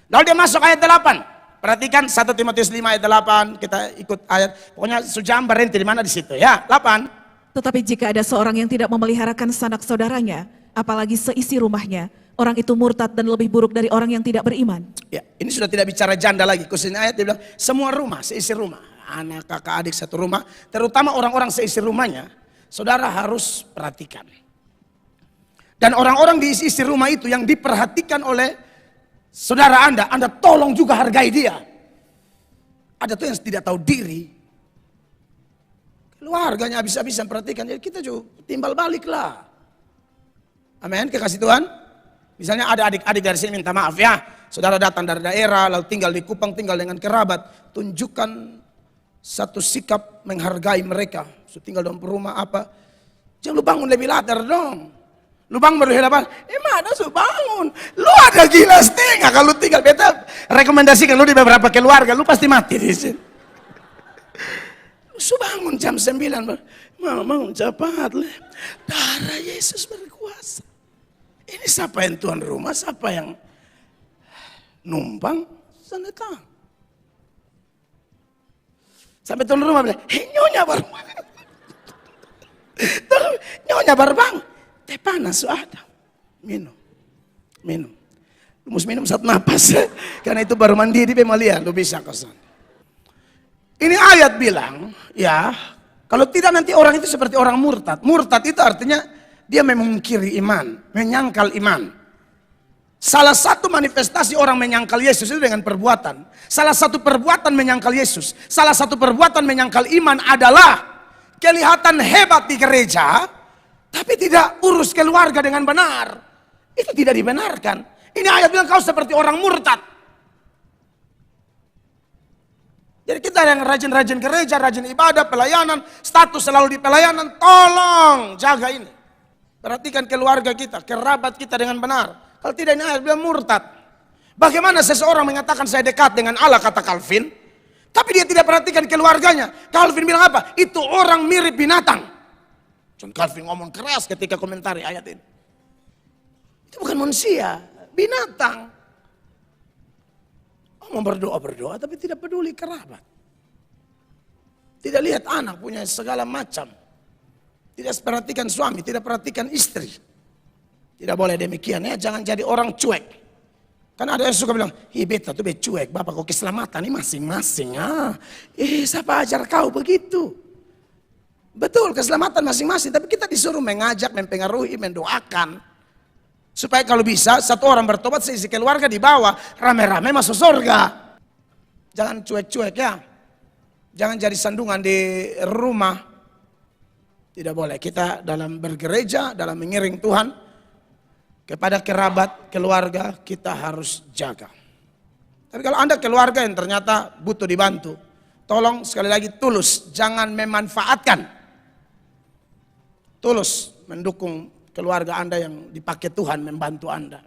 Lalu dia masuk ayat 8. Perhatikan 1 Timotius 5 ayat 8. Kita ikut ayat. Pokoknya sujam berhenti di mana di situ ya. 8. Tetapi jika ada seorang yang tidak memeliharakan sanak saudaranya, apalagi seisi rumahnya, orang itu murtad dan lebih buruk dari orang yang tidak beriman. Ya, ini sudah tidak bicara janda lagi. Khususnya ayat dia bilang semua rumah, seisi rumah. Anak, kakak, adik satu rumah. Terutama orang-orang seisi rumahnya, saudara harus perhatikan. Dan orang-orang di isi rumah itu yang diperhatikan oleh saudara Anda tolong juga hargai dia. Ada tuh yang tidak tahu diri. Keluarganya habis-habisan perhatikan. Jadi kita juga timbal balik lah. Amin, kekasih Tuhan. Misalnya ada adik-adik dari sini minta maaf ya. Saudara datang dari daerah, lalu tinggal di Kupang, tinggal dengan kerabat. Tunjukkan satu sikap menghargai mereka. So, tinggal dalam rumah apa. Jangan lu bangun lebih latar dong. Lu bangun baru hadapan. Mana su bangun. Lu ada gila setengah. Kalau tinggal beta rekomendasikan lu di beberapa keluarga. Lu pasti mati di sini. Lu su bangun jam 9. Bangun cepat. Darah Yesus berkuasa. Ini siapa yang tuan rumah, siapa yang numpang, sana tahu. Sampai tuan rumah bilang, nyonya baru bangun. Nyonya baru bangun. Teh panas ada. Minum. Lu mesti minum satu napas. Karena itu baru mandiri, Malia, lu bisa kosan. Ini ayat bilang, ya, kalau tidak nanti orang itu seperti orang murtad. Murtad itu artinya dia memungkiri iman, menyangkal iman. Salah satu manifestasi orang menyangkal Yesus itu dengan perbuatan. Salah satu perbuatan menyangkal Yesus, salah satu perbuatan menyangkal iman adalah kelihatan hebat di gereja, tapi tidak urus keluarga dengan benar. Itu tidak dibenarkan. Ini ayat bilang kau seperti orang murtad. Jadi kita yang rajin-rajin gereja, rajin ibadah, pelayanan, status selalu di pelayanan, tolong jaga ini. Perhatikan keluarga kita, kerabat kita dengan benar. Kalau tidak ini ayat bilang murtad. Bagaimana seseorang mengatakan saya dekat dengan Allah, kata Calvin, tapi dia tidak perhatikan keluarganya. Calvin bilang apa? Itu orang mirip binatang. John Calvin ngomong keras ketika komentari ayat ini. Itu bukan manusia, binatang. Mau berdoa tapi tidak peduli kerabat. Tidak lihat anak punya segala macam. Tidak perhatikan suami, tidak perhatikan istri. Tidak boleh demikian ya, jangan jadi orang cuek. Kan ada yang suka bilang, beta tuh cuek, bapak kok keselamatan ini masing-masing. Siapa ajar kau begitu? Betul, keselamatan masing-masing, tapi kita disuruh mengajak, mempengaruhi, mendoakan. Supaya kalau bisa, satu orang bertobat, seisi keluarga dibawa, rame-rame masuk surga. Jangan cuek-cuek ya. Jangan jadi sandungan di rumah. Tidak boleh, kita dalam bergereja, dalam mengiring Tuhan, kepada kerabat, keluarga, kita harus jaga. Tapi kalau Anda keluarga yang ternyata butuh dibantu, tolong sekali lagi tulus, jangan memanfaatkan. Tulus mendukung keluarga Anda yang dipakai Tuhan membantu Anda.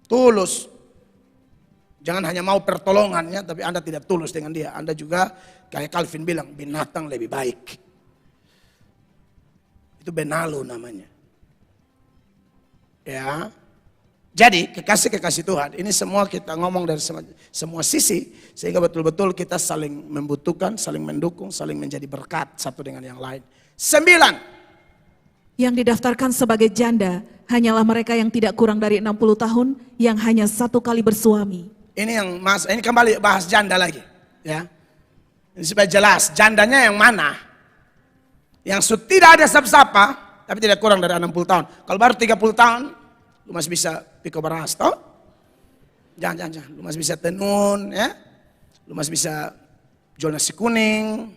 Tulus. Jangan hanya mau pertolongannya, tapi Anda tidak tulus dengan dia. Anda juga, kayak Calvin bilang, binatang lebih baik. Itu benalu namanya. Ya. Jadi kekasih-kekasih Tuhan, ini semua kita ngomong dari semua sisi, sehingga betul-betul kita saling membutuhkan, saling mendukung, saling menjadi berkat satu dengan yang lain. 9. Yang didaftarkan sebagai janda hanyalah mereka yang tidak kurang dari 60 tahun yang hanya satu kali bersuami. Ini yang ini kembali bahas janda lagi, ya. Ini supaya jelas jandanya yang mana? Yang tidak ada sapa-sapa, tapi tidak kurang dari 60 tahun. Kalau baru 30 tahun, lu masih bisa piko beras, toh? Jangan. Lu masih bisa tenun, ya. Lu masih bisa jual nasi kuning.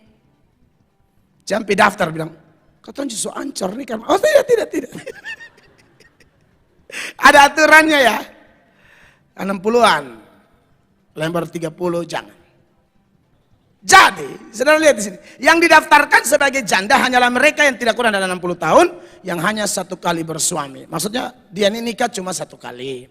Jampi daftar bilang, katanya so ancor nih kan. Oh tidak. Ada aturannya ya. 60-an. Lembar 30 jangan. Jadi, saudara lihat di sini. Yang didaftarkan sebagai janda hanyalah mereka yang tidak kurang dari 60 tahun, yang hanya satu kali bersuami. Maksudnya dia ini nikah cuma satu kali.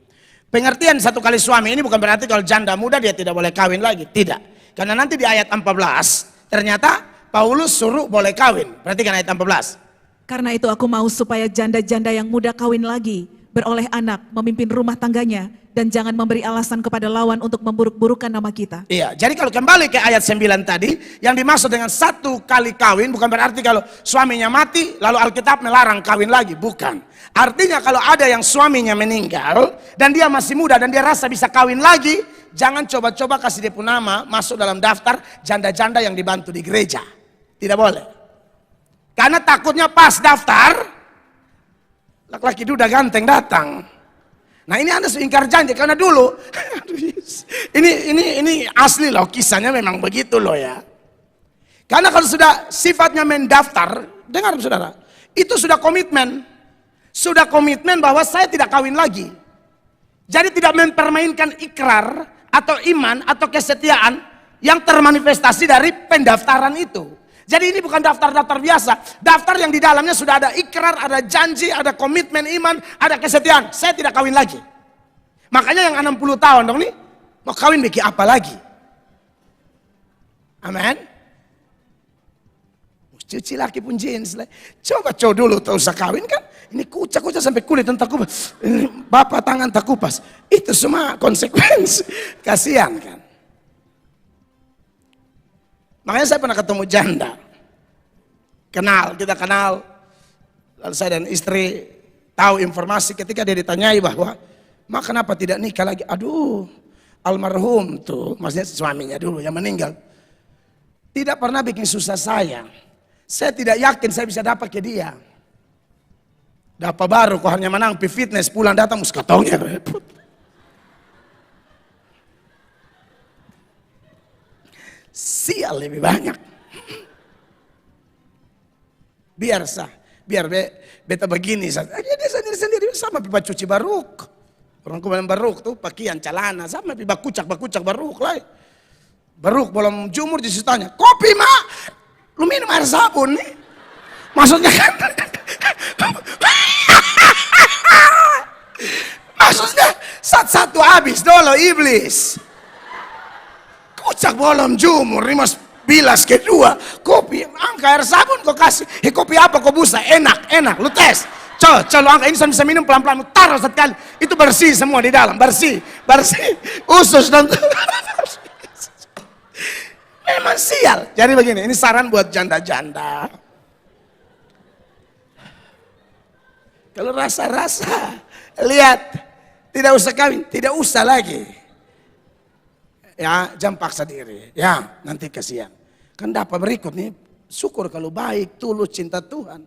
Pengertian satu kali suami ini bukan berarti kalau janda muda dia tidak boleh kawin lagi. Tidak. Karena nanti di ayat 14, ternyata Paulus suruh boleh kawin. Perhatikan ayat 14. Karena itu aku mau supaya janda-janda yang muda kawin lagi, beroleh anak, memimpin rumah tangganya, dan jangan memberi alasan kepada lawan untuk memburuk-burukan nama kita. Iya, jadi kalau kembali ke ayat 9 tadi, yang dimaksud dengan satu kali kawin bukan berarti kalau suaminya mati lalu Alkitab melarang kawin lagi, bukan. Artinya kalau ada yang suaminya meninggal dan dia masih muda dan dia rasa bisa kawin lagi, jangan coba-coba kasih dia pun nama masuk dalam daftar janda-janda yang dibantu di gereja. Tidak boleh. Karena takutnya pas daftar, laki-laki duda ganteng datang. Nah ini Anda seingkar janji karena dulu ini asli loh, kisahnya memang begitu loh ya. Karena kalau sudah sifatnya mendaftar, dengar saudara, itu sudah komitmen. Sudah komitmen bahwa saya tidak kawin lagi. Jadi tidak mempermainkan ikrar atau iman atau kesetiaan yang termanifestasi dari pendaftaran itu. Jadi ini bukan daftar-daftar biasa. Daftar yang di dalamnya sudah ada ikrar, ada janji, ada komitmen iman, ada kesetiaan. Saya tidak kawin lagi. Makanya yang 60 tahun dong nih, mau kawin bikin apa lagi? Amin. Cuci laki pun jeans. Coba dulu tak usah kawin kan. Ini kucak-kucak sampai kulit tak kupas. Bapak tangan tak kupas. Itu semua konsekuensi. Kasihan kan. Makanya saya pernah ketemu janda. Kita kenal. Lalu saya dan istri tahu informasi ketika dia ditanyai bahwa, "Ma kenapa tidak nikah lagi?" Aduh, almarhum tuh, maksudnya suaminya dulu yang meninggal. Tidak pernah bikin susah saya. Saya tidak yakin saya bisa dapat ke dia. Dapat baru kok hanya menang pi fitness pulang datang muskatongnya repot. Sial lebih banyak. Biar beta begini saja. Dia sendiri sama pipa cuci baruk. Orang kemarin baruk tuh pakaian celana sama pipa kucak baruk lah. Baruk belum jumur di tanya, "Kopi, Mak? Lu minum air sabun nih?" Maksudnya kan maksudnya satu habis dulu iblis. Kucak bolong jumur, 15 kedua, kopi, angka air sabun kau kasih, kopi apa kau busa, enak, lu tes, coba lu angka ini bisa minum pelan-pelan, lu taruh sekali, itu bersih semua di dalam, bersih, usus dan memang sial. Jadi begini, ini saran buat janda-janda. Kalau rasa-rasa, lihat, tidak usah kawin, tidak usah lagi. Ya, jangan paksa diri. Ya, nanti kasihan. Kan dapat berikut nih, syukur kalau baik, tulus, cinta Tuhan.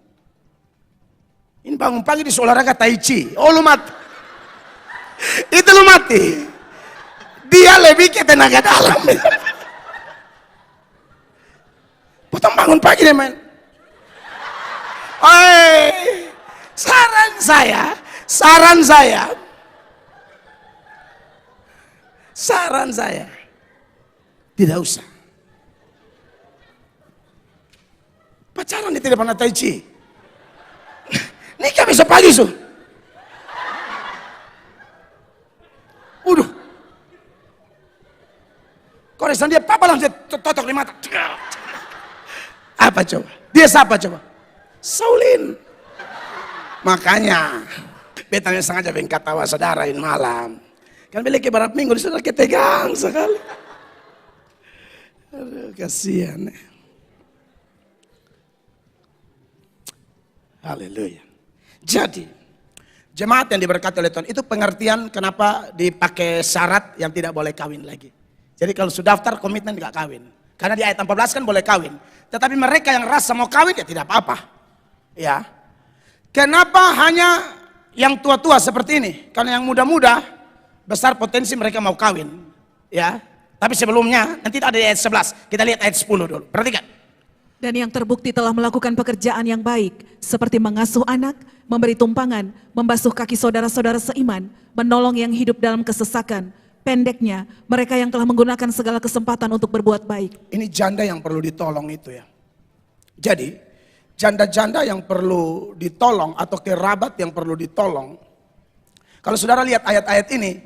Ini bangun pagi di olahraga tai chi. Oh lu mati. Itu lu mati. Dia lebih ke tenaga dalam. Potong bangun pagi deh main. Saran saya. Tidak usah. Pacaran dia tidak pernah tai chi. Nikah besok pagi su. Udah. Koresan dia papa langsung totok di mata. Apa coba? Dia siapa coba? Saulin. Makanya betanya sengaja bengkat tawa saudarain malam. Kan beli ke barat minggu di saudara ketegang sekali. Aduh, kasihan. Haleluya. Jadi, jemaat yang diberkati oleh Tuhan, itu pengertian kenapa dipakai syarat yang tidak boleh kawin lagi. Jadi kalau sudah daftar komitmen tidak kawin. Karena di ayat 14 kan boleh kawin. Tetapi mereka yang rasa mau kawin ya tidak apa-apa. Ya. Kenapa hanya yang tua-tua seperti ini? Karena yang muda-muda besar potensi mereka mau kawin. Ya. Tapi sebelumnya nanti ada di ayat 11. Kita lihat ayat 10 dulu. Perhatikan. Dan yang terbukti telah melakukan pekerjaan yang baik, seperti mengasuh anak, memberi tumpangan, membasuh kaki saudara-saudara seiman, menolong yang hidup dalam kesesakan. Pendeknya, mereka yang telah menggunakan segala kesempatan untuk berbuat baik. Ini janda yang perlu ditolong itu ya. Jadi, janda-janda yang perlu ditolong atau kerabat yang perlu ditolong. Kalau saudara lihat ayat-ayat ini,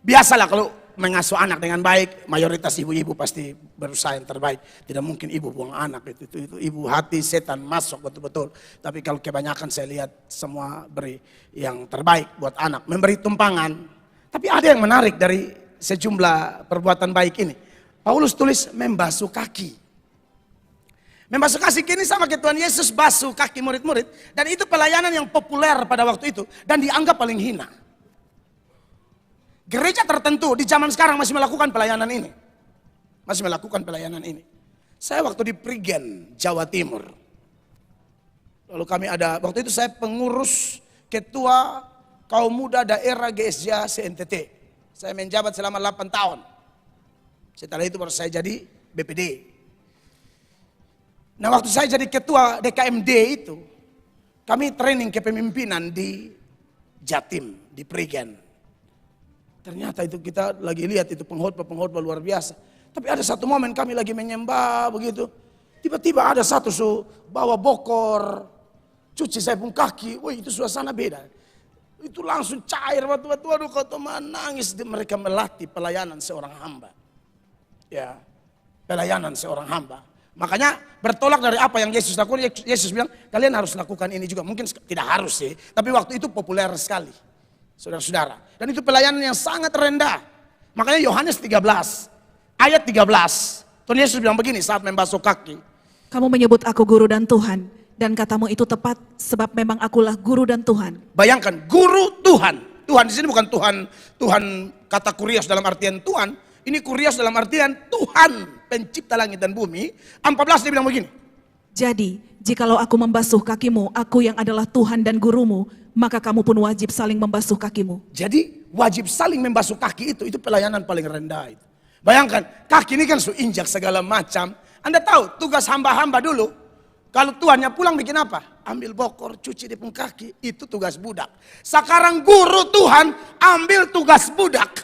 biasalah kalau mengasuh anak dengan baik, mayoritas ibu-ibu pasti berusaha yang terbaik. Tidak mungkin ibu buang anak, itu ibu hati setan masuk betul-betul. Tapi kalau kebanyakan saya lihat semua beri yang terbaik buat anak, memberi tumpangan. Tapi ada yang menarik dari sejumlah perbuatan baik ini. Paulus tulis membasuh kaki. Membasuh kaki ini sama kayak Tuhan Yesus basuh kaki murid-murid. Dan itu pelayanan yang populer pada waktu itu dan dianggap paling hina. Gereja tertentu di zaman sekarang masih melakukan pelayanan ini. Masih melakukan pelayanan ini. Saya waktu di Prigen, Jawa Timur. Lalu kami ada, waktu itu saya pengurus ketua kaum muda daerah GSJ CNTT. Saya menjabat selama 8 tahun. Setelah itu baru saya jadi BPD. Nah waktu saya jadi ketua DKMD itu, kami training kepemimpinan di Jatim, di Prigen. Ternyata itu kita lagi lihat itu pengkhotbah luar biasa. Tapi ada satu momen kami lagi menyembah begitu. Tiba-tiba ada satu bawa bokor, cuci saya pun kaki. Wah itu suasana beda. Itu langsung cair batu-batu. Aduh kau teman nangis. Mereka melatih pelayanan seorang hamba. Ya, pelayanan seorang hamba. Makanya bertolak dari apa yang Yesus lakukan. Yesus bilang kalian harus lakukan ini juga. Mungkin tidak harus sih. Tapi waktu itu populer sekali. Saudara-saudara. Dan itu pelayanan yang sangat rendah. Makanya Yohanes 13. Ayat 13. Tuhan Yesus bilang begini saat membasuh kaki. Kamu menyebut aku guru dan Tuhan. Dan katamu itu tepat sebab memang akulah guru dan Tuhan. Bayangkan guru Tuhan. Tuhan di sini bukan Tuhan kata kurios dalam artian Tuhan. Ini kurios dalam artian Tuhan pencipta langit dan bumi. 14 dia bilang begini. Jadi, jikalau aku membasuh kakimu, aku yang adalah Tuhan dan gurumu, maka kamu pun wajib saling membasuh kakimu. Jadi wajib saling membasuh kaki itu pelayanan paling rendah itu. Bayangkan, kaki ini kan injak segala macam. Anda tahu tugas hamba-hamba dulu, kalau tuannya pulang bikin apa? Ambil bokor, cuci di pun kaki, itu tugas budak. Sekarang guru Tuhan ambil tugas budak.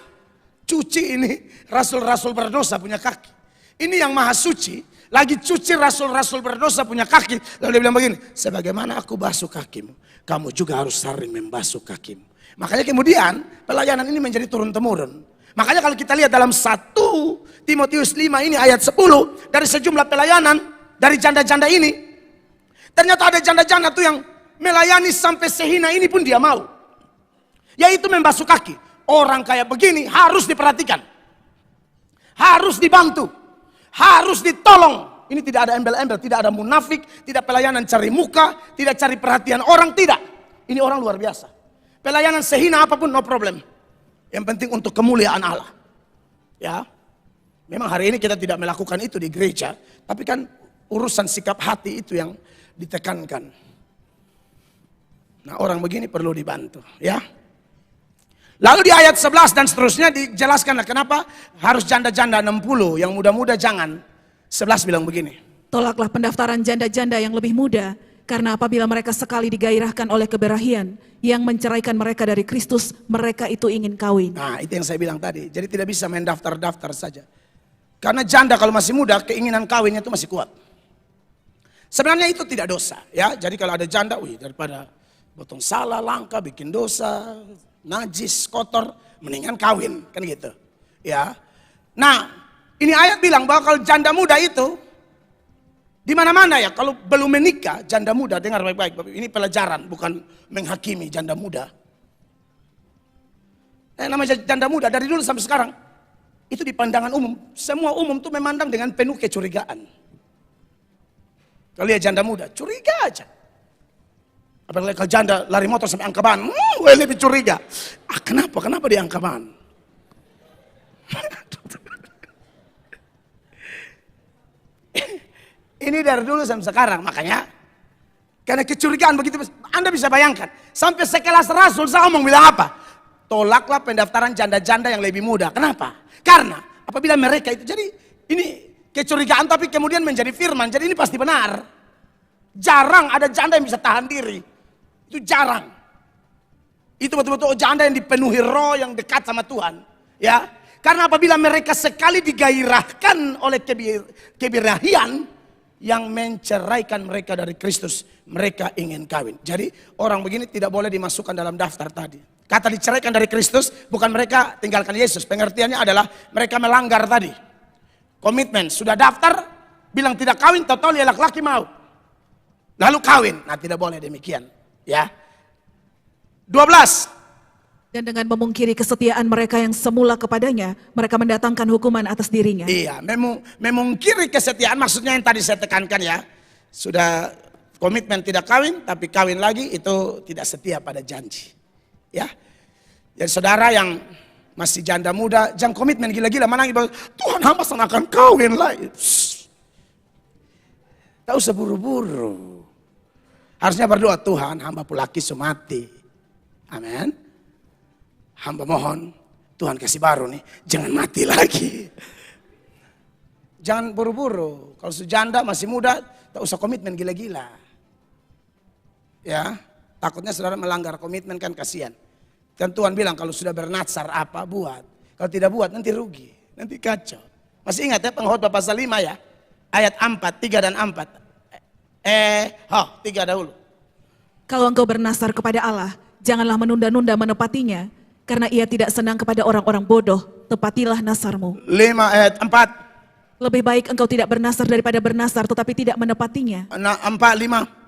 Cuci ini rasul-rasul berdosa punya kaki. Ini yang maha suci, lagi cuci rasul-rasul berdosa punya kaki. Lalu dia bilang begini, sebagaimana aku basuh kakimu, kamu juga harus saling membasuh kakimu. Makanya kemudian pelayanan ini menjadi turun-temurun. Makanya kalau kita lihat dalam 1 Timotius 5 ini ayat 10, dari sejumlah pelayanan, dari janda-janda ini, ternyata ada janda-janda tuh yang melayani sampai sehina ini pun dia mau. Yaitu membasuh kaki. Orang kayak begini harus diperhatikan. Harus dibantu. Harus ditolong. Ini tidak ada embel-embel, tidak ada munafik, tidak pelayanan cari muka, tidak cari perhatian orang, tidak. Ini orang luar biasa. Pelayanan sehina apapun no problem. Yang penting untuk kemuliaan Allah. Ya. Memang hari ini kita tidak melakukan itu di gereja, tapi kan urusan sikap hati itu yang ditekankan. Nah, orang begini perlu dibantu, ya. Lalu di ayat 11 dan seterusnya dijelaskan kenapa harus janda-janda 60, yang muda-muda jangan. 11 bilang begini. Tolaklah pendaftaran janda-janda yang lebih muda, karena apabila mereka sekali digairahkan oleh keberahian yang menceraikan mereka dari Kristus, mereka itu ingin kawin. Nah, itu yang saya bilang tadi. Jadi tidak bisa main daftar-daftar saja. Karena janda kalau masih muda, keinginan kawinnya itu masih kuat. Sebenarnya itu tidak dosa, ya. Jadi kalau ada janda, daripada potong salah, langka, bikin dosa, najis, kotor, mendingan kawin, kan gitu. Ya. Nah, ini ayat bilang bahwa kalau janda muda itu di mana-mana ya, kalau belum menikah, janda muda, dengar baik-baik, ini pelajaran, bukan menghakimi janda muda. Namanya janda muda dari dulu sampai sekarang, itu di pandangan umum, semua umum tuh memandang dengan penuh kecurigaan. Kalau lihat janda muda, curiga aja. Apalagi kalau janda lari motor sampai Angkaban, lebih curiga. Kenapa di Angkaban? Ini dari dulu sampai sekarang, makanya karena kecurigaan begitu, Anda bisa bayangkan sampai sekelas Rasul saya ngomong bilang apa? Tolaklah pendaftaran janda-janda yang lebih muda. Kenapa? Karena apabila mereka itu, jadi ini kecurigaan tapi kemudian menjadi firman. Jadi ini pasti benar. Jarang ada janda yang bisa tahan diri. Itu jarang. Itu betul-betul janda yang dipenuhi roh, yang dekat sama Tuhan. Ya, karena apabila mereka sekali digairahkan oleh kebirahian yang menceraikan mereka dari Kristus, mereka ingin kawin. Jadi orang begini tidak boleh dimasukkan dalam daftar tadi. Kata diceraikan dari Kristus, bukan mereka tinggalkan Yesus. Pengertiannya adalah mereka melanggar tadi. Komitmen, sudah daftar, bilang tidak kawin, total ya laki-laki mau. Lalu kawin, nah tidak boleh demikian. Ya. 12. Dan dengan memungkiri kesetiaan mereka yang semula kepadanya, mereka mendatangkan hukuman atas dirinya. Iya, memungkiri kesetiaan maksudnya yang tadi saya tekankan ya. Sudah komitmen tidak kawin, tapi kawin lagi itu tidak setia pada janji. Ya. Jadi saudara yang masih janda muda, jangan komitmen gila-gila menangis, Tuhan hamba akan kawin lagi. Tak usah buru-buru. Harusnya berdoa, Tuhan hamba laki sumati. Amin. Hamba mohon, Tuhan kasih baru nih, jangan mati lagi. Jangan buru-buru. Kalau sejanda masih muda, tak usah komitmen gila-gila. Ya, takutnya saudara melanggar komitmen kan kasihan. Kan Tuhan bilang kalau sudah bernatsar apa buat. Kalau tidak buat nanti rugi, nanti kacau. Masih ingat ya Pengkhotbah pasal 5 ya? Ayat 4, 3 dan 4. 3 dahulu. Kalau engkau bernasar kepada Allah, janganlah menunda-nunda menepatinya, karena ia tidak senang kepada orang-orang bodoh. Tepatilah nasarmu. 5 ayat 4. Lebih baik engkau tidak bernasar daripada bernasar tetapi tidak menepatinya. 4, 5.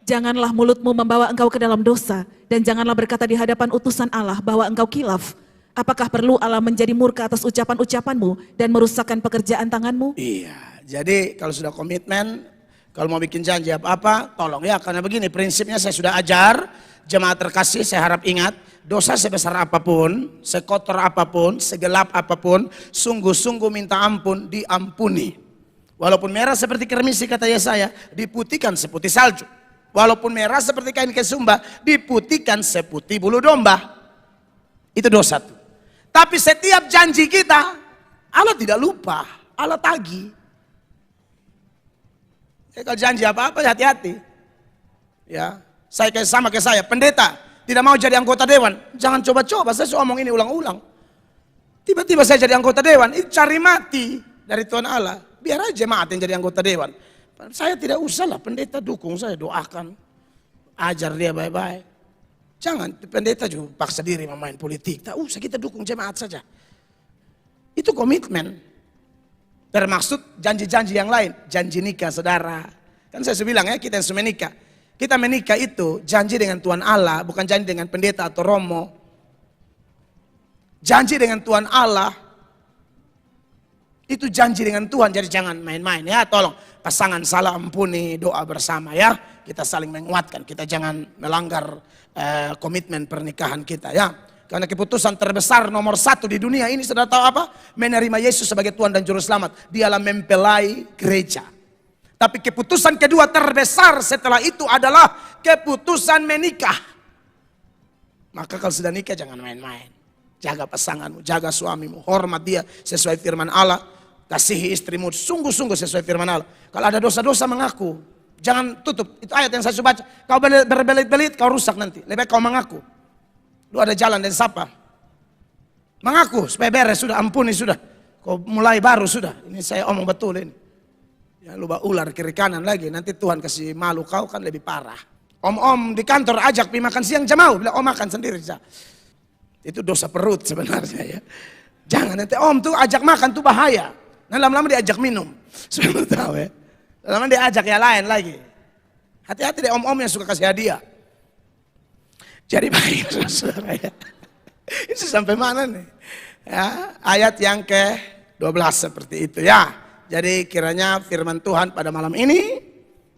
Janganlah mulutmu membawa engkau ke dalam dosa, dan janganlah berkata di hadapan utusan Allah bahwa engkau kilaf. Apakah perlu Allah menjadi murka atas ucapan-ucapanmu dan merusakkan pekerjaan tanganmu? Iya, jadi kalau sudah komitmen, kalau mau bikin janji apa-apa, tolong ya, karena begini prinsipnya saya sudah ajar, jemaat terkasih saya harap ingat, dosa sebesar apapun, sekotor apapun, segelap apapun, sungguh-sungguh minta ampun, diampuni. Walaupun merah seperti kermisi kata Yesaya, diputihkan seputih salju. Walaupun merah seperti kain kesumba, diputihkan seputih bulu domba. Itu dosa tuh. Tapi setiap janji kita, Allah tidak lupa, Allah tagih. Kalau janji apa-apa hati-hati. Ya, saya kayak sama kayak saya, pendeta tidak mau jadi anggota dewan, jangan coba-coba, saya omong ini ulang-ulang. Tiba-tiba saya jadi anggota dewan, itu cari mati dari Tuhan Allah. Biar aja jemaat yang jadi anggota dewan. Saya tidak usah lah, pendeta dukung saya, doakan. Ajar dia baik-baik. Jangan, pendeta juga paksa diri memain politik. Tak usah, kita dukung jemaat saja. Itu komitmen. Termaksud janji-janji yang lain. Janji nikah saudara. Kan saya sudah bilang ya, kita yang sudah menikah. Kita menikah itu janji dengan Tuhan Allah, bukan janji dengan pendeta atau romo. Janji dengan Tuhan Allah. Itu janji dengan Tuhan, jadi jangan main-main ya, tolong. Pasangan salah ampuni, doa bersama ya. Kita saling menguatkan, kita jangan melanggar komitmen pernikahan kita ya. Karena keputusan terbesar nomor 1 di dunia ini, saudara tahu apa? Menerima Yesus sebagai Tuhan dan Juru Selamat. Dialah mempelai gereja. Tapi keputusan kedua terbesar setelah itu adalah keputusan menikah. Maka kalau sudah nikah jangan main-main. Jaga pasanganmu, jaga suamimu, hormat dia sesuai firman Allah. Kasihi istrimu sungguh-sungguh sesuai firman Allah. Kalau ada dosa-dosa mengaku. Jangan tutup. Itu ayat yang saya sudah baca. Kau berbelit-belit, kau rusak nanti. Lebih baik kau mengaku. Lu ada jalan dan sapa. Mengaku supaya beres sudah, ampuni sudah. Kau mulai baru sudah. Ini saya omong betul ini. Ya lu ular kiri kanan lagi. Nanti Tuhan kasih malu kau kan lebih parah. Om-om di kantor ajak pergi makan siang jam mau. Bilang om makan sendiri. Itu dosa perut sebenarnya ya. Jangan nanti om tuh ajak makan tuh bahaya. Nah lama-lama diajak minum. Sudah tahu ya. Lama-lama diajak yang lain lagi. Hati-hati deh om-om yang suka kasih hadiah. Jadi baik saudara ya. Ini sampai mana nih? Ya, ayat yang ke-12 seperti itu ya. Jadi kiranya firman Tuhan pada malam ini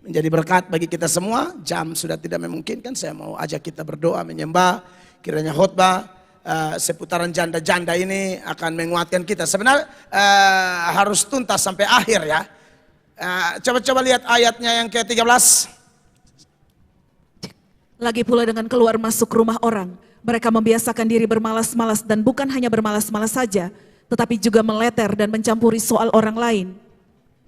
menjadi berkat bagi kita semua. Jam sudah tidak memungkinkan, saya mau ajak kita berdoa menyembah. Kiranya khotbah seputaran janda-janda ini akan menguatkan kita. Sebenarnya harus tuntas sampai akhir ya. Coba-coba lihat ayatnya yang ke-13. Lagi pula dengan keluar masuk rumah orang, mereka membiasakan diri bermalas-malas dan bukan hanya bermalas-malas saja, tetapi juga meleter dan mencampuri soal orang lain.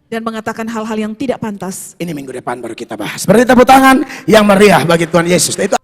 dan mengatakan hal-hal yang tidak pantas. Ini minggu depan baru kita bahas. Beri tepuk tangan yang meriah bagi Tuhan Yesus. Itu